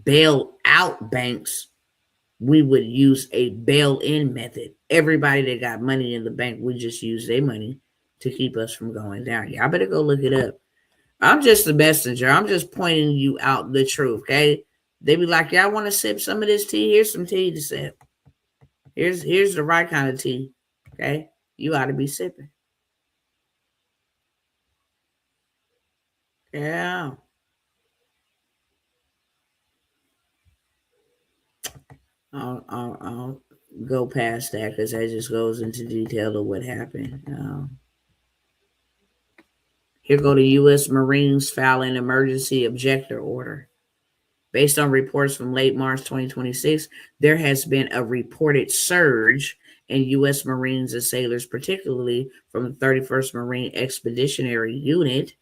bail out banks. We would use a bail-in method. Everybody that got money in the bank, we just use their money to keep us from going down. Y'all better go look it up. I'm just the messenger. I'm just pointing you out the truth, okay? They be like, y'all want to sip some of this tea? Here's some tea to sip. Here's the right kind of tea, okay? You ought to be sipping. Yeah. I'll go past that because that just goes into detail of what happened. Here go the U.S. Marines filing emergency objector order. Based on reports from late March 2026, there has been a reported surge in U.S. Marines and sailors, particularly from the 31st Marine Expeditionary Unit,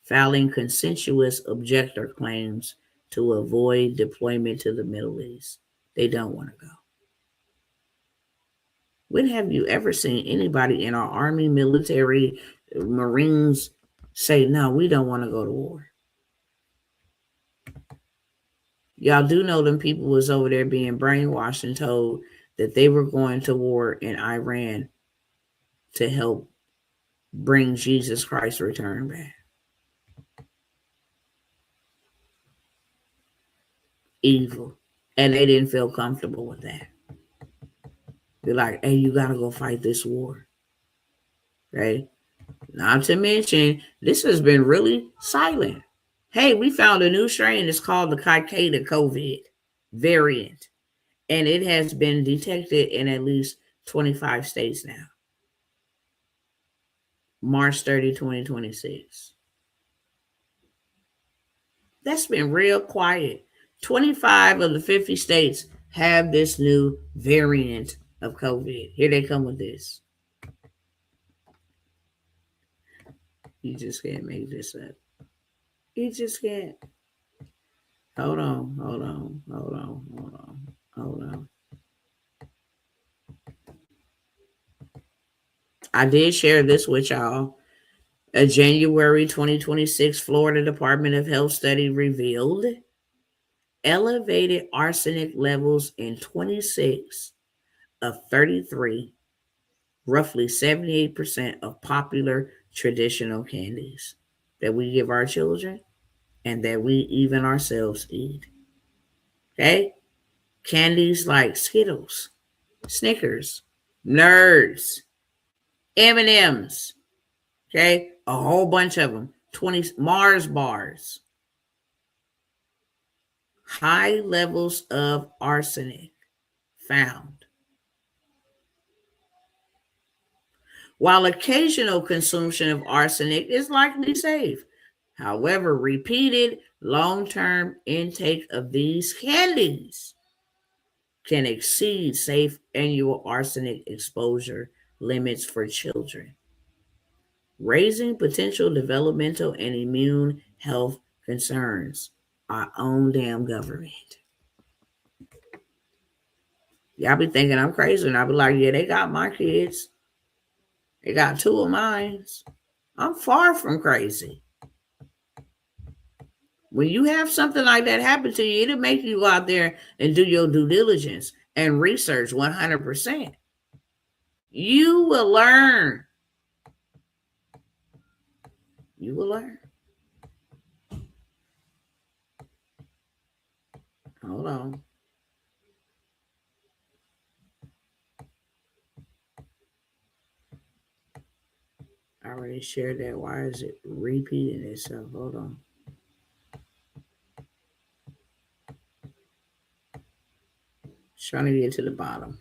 filing consensuous objector claims to avoid deployment to the Middle East. They don't want to go. When have you ever seen anybody in our Army, military, Marines say, no, we don't want to go to war? Y'all do know them people was over there being brainwashed and told that they were going to war in Iran to help bring Jesus Christ's return back. Evil. And they didn't feel comfortable with that. They're like, hey, you got to go fight this war. Okay? Not to mention, this has been really silent. Hey, we found a new strain. It's called the Cicada COVID variant. And it has been detected in at least 25 states now. March 30, 2026. That's been real quiet. 25 of the 50 states have this new variant of COVID. Here they come with this. You just can't make this up. You just can't. Hold on. I did share this with y'all. A January 2026 Florida Department of Health study revealed elevated arsenic levels in 26 of 33, roughly 78% of popular traditional candies that we give our children and that we even ourselves eat. Okay? Candies like Skittles, Snickers, Nerds, M&Ms, okay? A whole bunch of them. 20 Mars bars. High levels of arsenic found. While occasional consumption of arsenic is likely safe, however, repeated long-term intake of these candies can exceed safe annual arsenic exposure limits for children, raising potential developmental and immune health concerns. Our own damn government. Y'all be thinking I'm crazy, and I'll be like, yeah, they got my kids. They got two of mine. I'm far from crazy. When you have something like that happen to you, it'll make you go out there and do your due diligence and research 100%. You will learn. You will learn. Hold on. I already shared that. Why is it repeating itself? Hold on. Just trying to get to the bottom.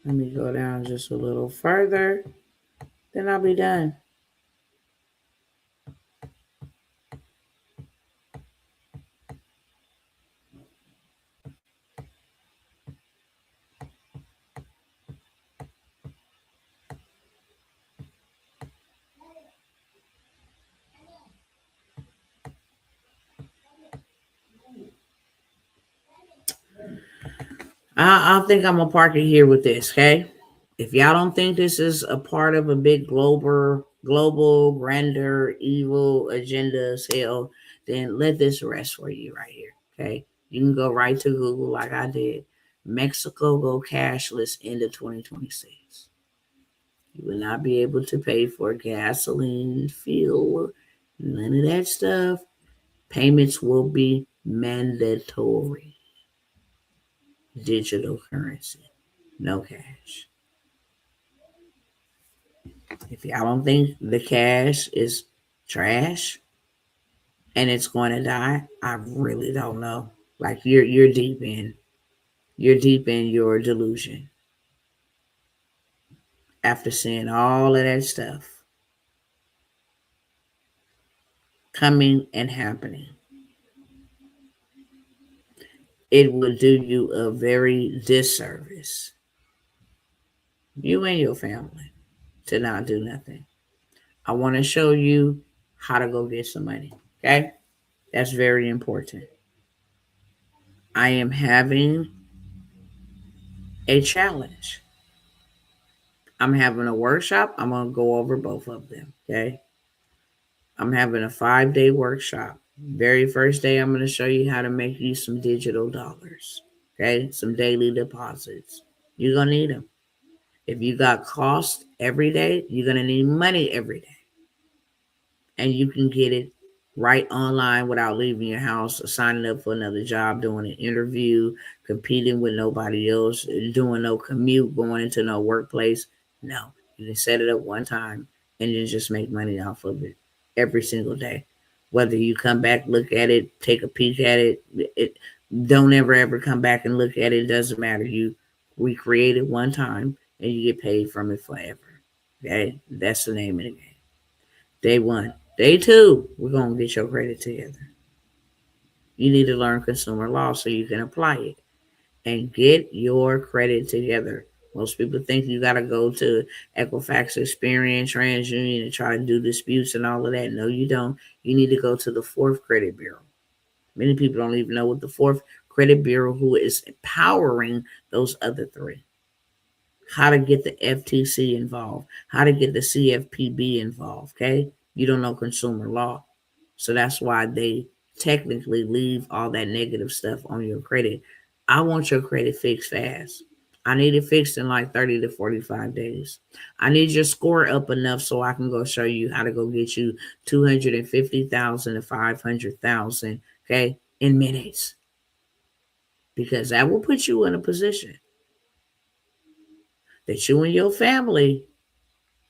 Let me go down just a little further. Then I'll be done. I think I'm gonna park it here with this, okay? If y'all don't think this is a part of a big global, grander, evil agenda hell, then let this rest for you right here, okay? You can go right to Google like I did. Mexico go cashless into 2026. You will not be able to pay for gasoline, fuel, none of that stuff. Payments will be mandatory. Digital currency, no cash. If y'all don't think the cash is trash and it's going to die, I really don't know. Like you're deep in your delusion after seeing all of that stuff coming and happening. It will do you a very disservice, you and your family, to not do nothing. I want to show you how to go get some money. Okay? That's very important. I am having a challenge. I'm having a workshop. I'm going to go over both of them. Okay? I'm having a 5-day workshop. Very first day, I'm going to show you how to make you some digital dollars. Okay? Some daily deposits. You're going to need them. If you got cost every day, you're going to need money every day. And you can get it right online without leaving your house, or signing up for another job, doing an interview, competing with nobody else, doing no commute, going into no workplace. No, you can set it up one time and then just make money off of it every single day. Whether you come back, look at it, take a peek at it, don't ever come back and look at it. It doesn't matter. We create it one time and you get paid from it forever. Okay, that's the name of the game. Day 1. Day 2, we're going to get your credit together. You need to learn consumer law so you can apply it and get your credit together. Most people think you got to go to Equifax, Experian, TransUnion and try to do disputes and all of that. No, you don't. You need to go to the 4th Credit Bureau. Many people don't even know what the 4th Credit Bureau, who is empowering those other 3. How to get the FTC involved, how to get the CFPB involved, okay? You don't know consumer law. So that's why they technically leave all that negative stuff on your credit. I want your credit fixed fast. I need it fixed in like 30 to 45 days. I need your score up enough so I can go show you how to go get you 250,000 to 500,000, okay, in minutes. Because that will put you in a position that you and your family,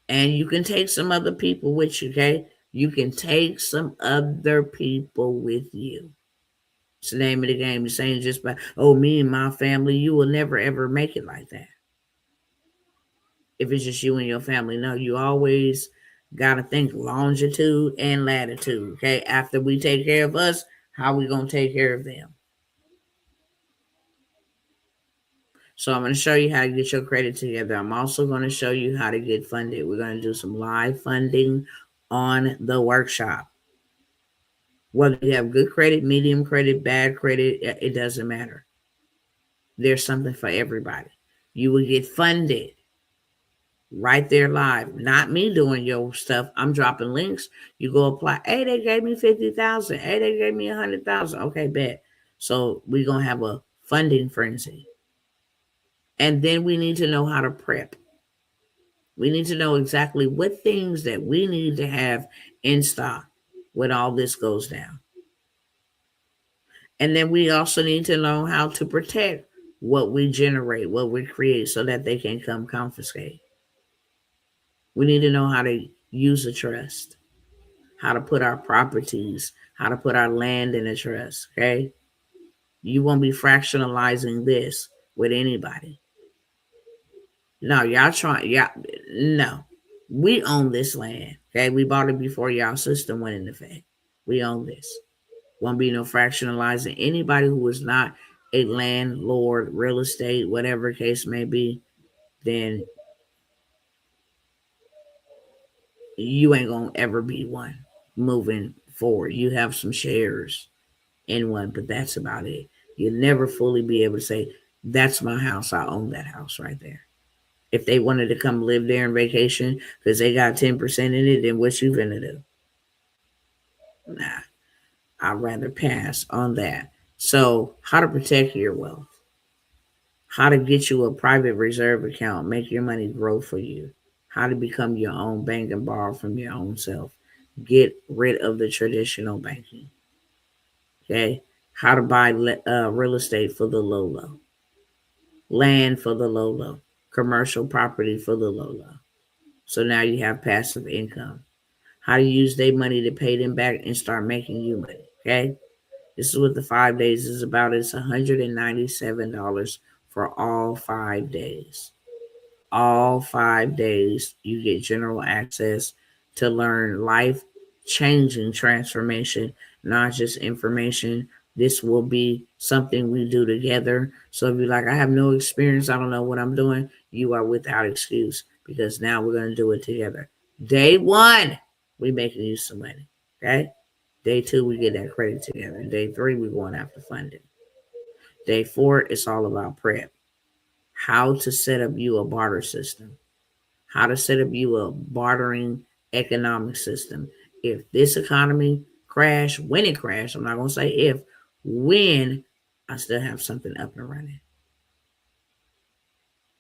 and you can take some other people with you, okay? You can take some other people with you. It's the name of the game. It's saying just by, me and my family, you will never, ever make it like that. If it's just you and your family, no, you always got to think longitude and latitude, okay? After we take care of us, how we going to take care of them? So I'm going to show you how to get your credit together. I'm also going to show you how to get funded. We're going to do some live funding on the workshop. Whether you have good credit, medium credit, bad credit, it doesn't matter. There's something for everybody. You will get funded right there live. Not me doing your stuff. I'm dropping links. You go apply. Hey, they gave me 50,000. Hey, they gave me 100,000. Okay, bet. So we're going to have a funding frenzy. And then we need to know how to prep. We need to know exactly what things that we need to have in stock when all this goes down. And then we also need to know how to protect what we generate, what we create, so that they can come confiscate. We need to know how to use a trust, how to put our properties, how to put our land in a trust, okay? You won't be fractionalizing this with anybody. No, no. We own this land, okay? We bought it before y'all system went into effect. We own this. Won't be no fractionalizing. Anybody who is not a landlord, real estate, whatever case may be, then you ain't gonna ever be one moving forward. You have some shares in one, but that's about it. You'll never fully be able to say, that's my house. I own that house right there. If they wanted to come live there on vacation because they got 10% in it, then what you gonna do? Nah, I'd rather pass on that. So, how to protect your wealth, how to get you a private reserve account, make your money grow for you, how to become your own bank and borrow from your own self, get rid of the traditional banking. Okay, how to buy real estate for the low, land for the low, commercial property for the low. So now you have passive income. How to use their money to pay them back and start making you money. Okay, this is what the 5 days is about. It's $197 for all 5 days. All 5 days, you get general access to learn life changing transformation, not just information. This will be something we do together. So if you're like, I have no experience, I don't know what I'm doing, you are without excuse, because now we're going to do it together. Day 1, we making you some money. Okay. Day 2, we get that credit together. Day 3, we're going after funding. Day 4, it's all about prep. How to set up you a barter system. How to set up you a bartering economic system. If this economy crash, when it crashed, I'm not going to say if, when, I still have something up and running.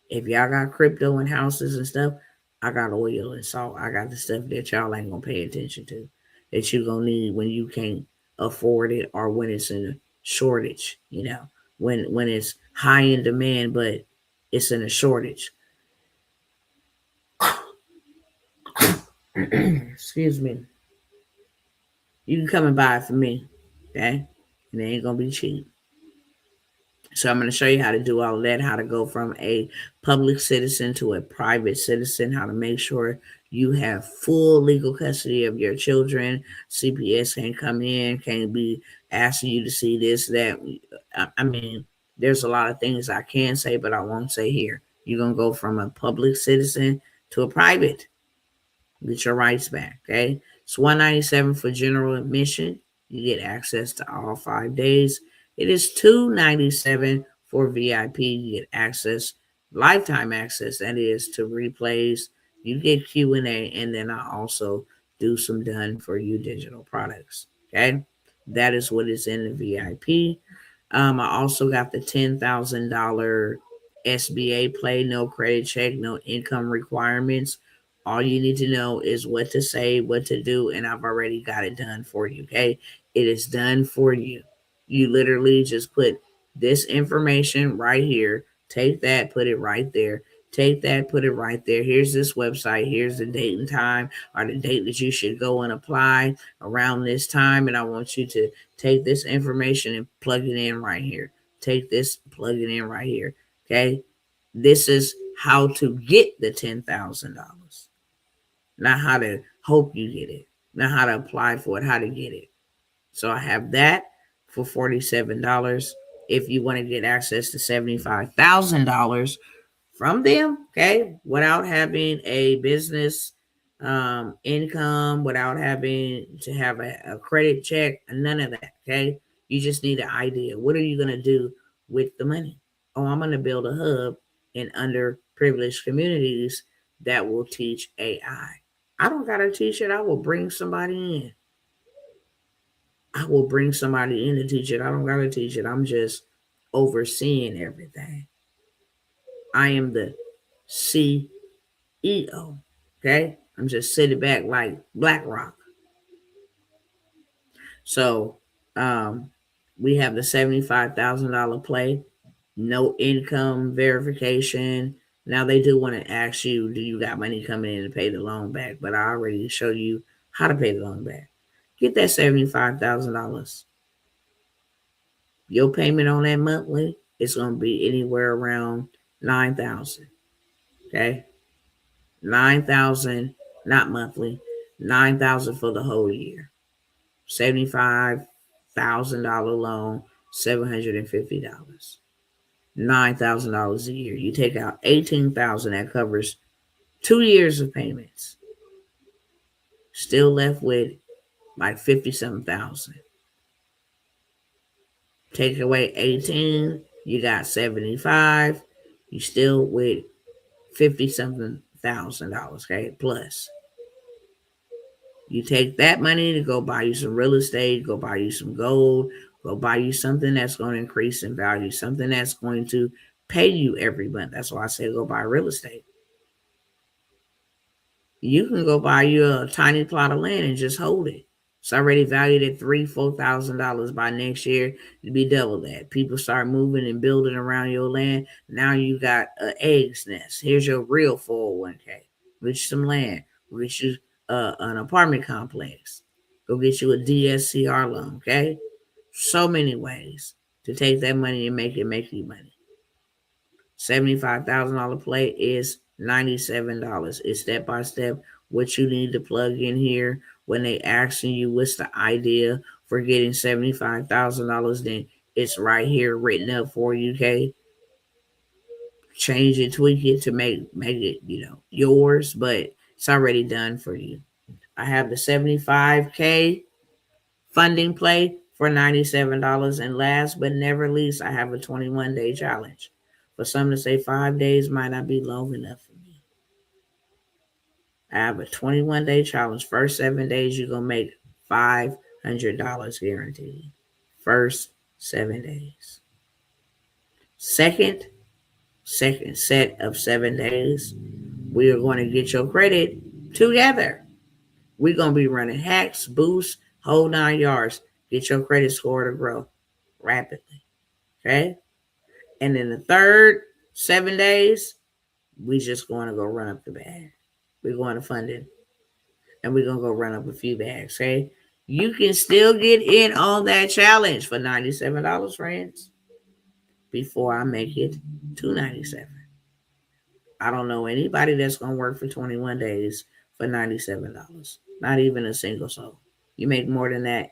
If y'all got crypto and houses and stuff, I got oil and salt. I got the stuff that y'all ain't going to pay attention to, that you're going to need when you can't afford it, or when it's in a shortage, when it's high in demand, but it's in a shortage. Excuse me. You can come and buy it from me, okay? And it ain't gonna be cheap. So I'm going to show you how to do all of that, how to go from a public citizen to a private citizen, how to make sure you have full legal custody of your children. CPS can't come in, can't be asking you to see this, that. I mean, there's a lot of things I can say, but I won't say here. You're going to go from a public citizen to a private. Get your rights back, okay? It's $197 for general admission. You get access to all 5 days. It is $297 for VIP. You get access, lifetime access, that is, to replays. You get Q&A, and then I also do some done for you digital products, okay? That is what is in the VIP. I also got the $10,000 SBA play, no credit check, no income requirements. All you need to know is what to say, what to do, and I've already got it done for you, okay? It is done for you. You literally just put this information right here. Take that, put it right there. Take that, put it right there. Here's this website. Here's the date and time, or the date that you should go and apply around this time. And I want you to take this information and plug it in right here. Take this, plug it in right here, okay? This is how to get the $10,000. Not how to hope you get it, not how to apply for it, how to get it. So I have that for $47. if you want to get access to $75,000 from them, okay, without having a business income, without having to have a credit check, none of that, okay? You just need an idea. What are you going to do with the money? Oh, I'm going to build a hub in underprivileged communities that will teach AI. I don't got to teach it. I will bring somebody in. I will bring somebody in to teach it. I don't got to teach it. I'm just overseeing everything. I am the CEO. Okay? I'm just sitting back like BlackRock. So we have the $75,000 play, no income verification. Now they do want to ask you, do you got money coming in to pay the loan back? But I already showed you how to pay the loan back. Get that $75,000. Your payment on that monthly is going to be anywhere around $9,000. Okay? $9,000, not monthly, $9,000 for the whole year. $75,000 loan, $750. $9,000 a year. You take out $18,000, that covers 2 years of payments. Still left with like 50-something thousand. Take away 18, you got 75. You still with 50-something $1,000, okay? Plus. You take that money to go buy you some real estate, go buy you some gold, go buy you something that's going to increase in value, something that's going to pay you every month. That's why I say go buy real estate. You can go buy you a tiny plot of land and just hold it. It's already valued at $3,000-$4,000 by next year. It'd be double that. People start moving and building around your land. Now you got an eggs nest. Here's your real 401k. Get you some land. Get you an apartment complex. Go get you a DSCR loan. Okay, so many ways to take that money and make you money. $75,000 play is $97. It's step by step what you need to plug in here. When they asking you what's the idea for getting $75,000, then it's right here written up for you. Okay, change it, tweak it to make it yours, but it's already done for you. I have the 75K funding play for $97. And last but never least, I have a 21-day challenge. For some to say 5 days might not be long enough for me. I have a 21-day challenge. First 7 days, you're going to make $500 guaranteed. First 7 days. Second set of 7 days, we are going to get your credit together. We're going to be running hacks, boosts, whole 9 yards. Get your credit score to grow rapidly. Okay? And in the third 7 days, we just going to go run up the bag. We're going to fund it. And we're going to go run up a few bags. Okay? You can still get in on that challenge for $97, friends, before I make it $297. I don't know anybody that's going to work for 21 days for $97. Not even a single soul. You make more than that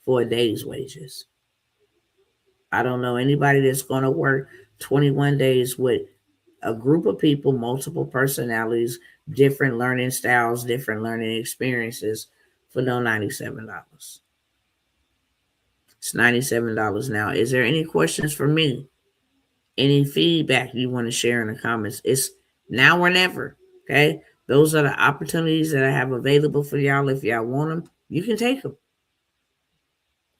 for a day's wages. I don't know anybody that's going to work 21 days with a group of people, multiple personalities, different learning styles, different learning experiences for no $97. It's $97 now. Is there any questions for me? Any feedback you want to share in the comments? It's now or never. Okay? Those are the opportunities that I have available for y'all. If y'all want them, you can take them.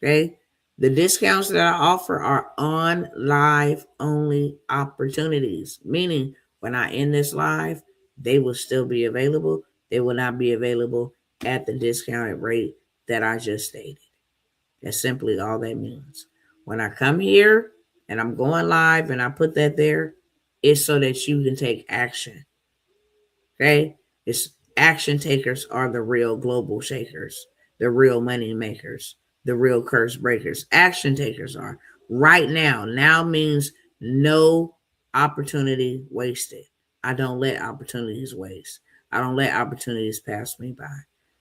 Okay? The discounts that I offer are on live only opportunities, meaning when I end this live, they will still be available. They will not be available at the discounted rate that I just stated. That's simply all that means. When I come here and I'm going live and I put that there, it's so that you can take action. Okay? It's action takers are the real global shakers, the real money makers, the real curse breakers. Action takers are. Right now. Now means no opportunity wasted. I don't let opportunities waste. I don't let opportunities pass me by.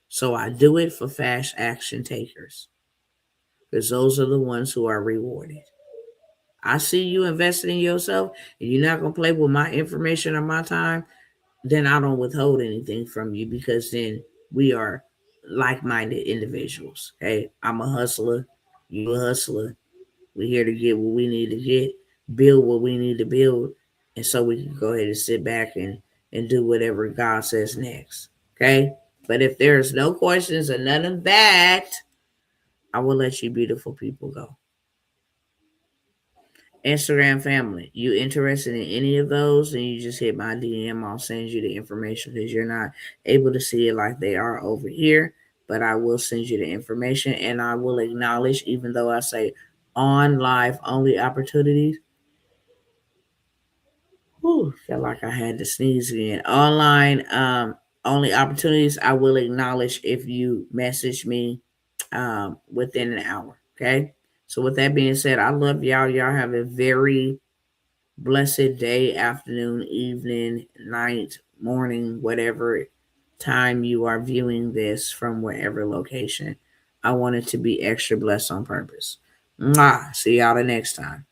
So I do it for fast action takers, because those are the ones who are rewarded. I see you investing in yourself and you're not going to play with my information or my time, then I don't withhold anything from you, because then we are like-minded individuals. Hey, I'm a hustler, you a hustler. We're here to get what we need to get, build what we need to build, and so we can go ahead and sit back and do whatever God says next. Okay? But if there's no questions or none of that, I will let you beautiful people go. Instagram family, you interested in any of those, then you just hit my DM. I'll send you the information because you're not able to see it like they are over here. But I will send you the information, and I will acknowledge, even though I say on live only opportunities. Whew, felt like I had to sneeze again. Online only opportunities. I will acknowledge if you message me within an hour. Okay. So with that being said, I love y'all. Y'all have a very blessed day, afternoon, evening, night, morning, whatever time you are viewing this from wherever location. I want it to be extra blessed on purpose. Mwah. See y'all the next time.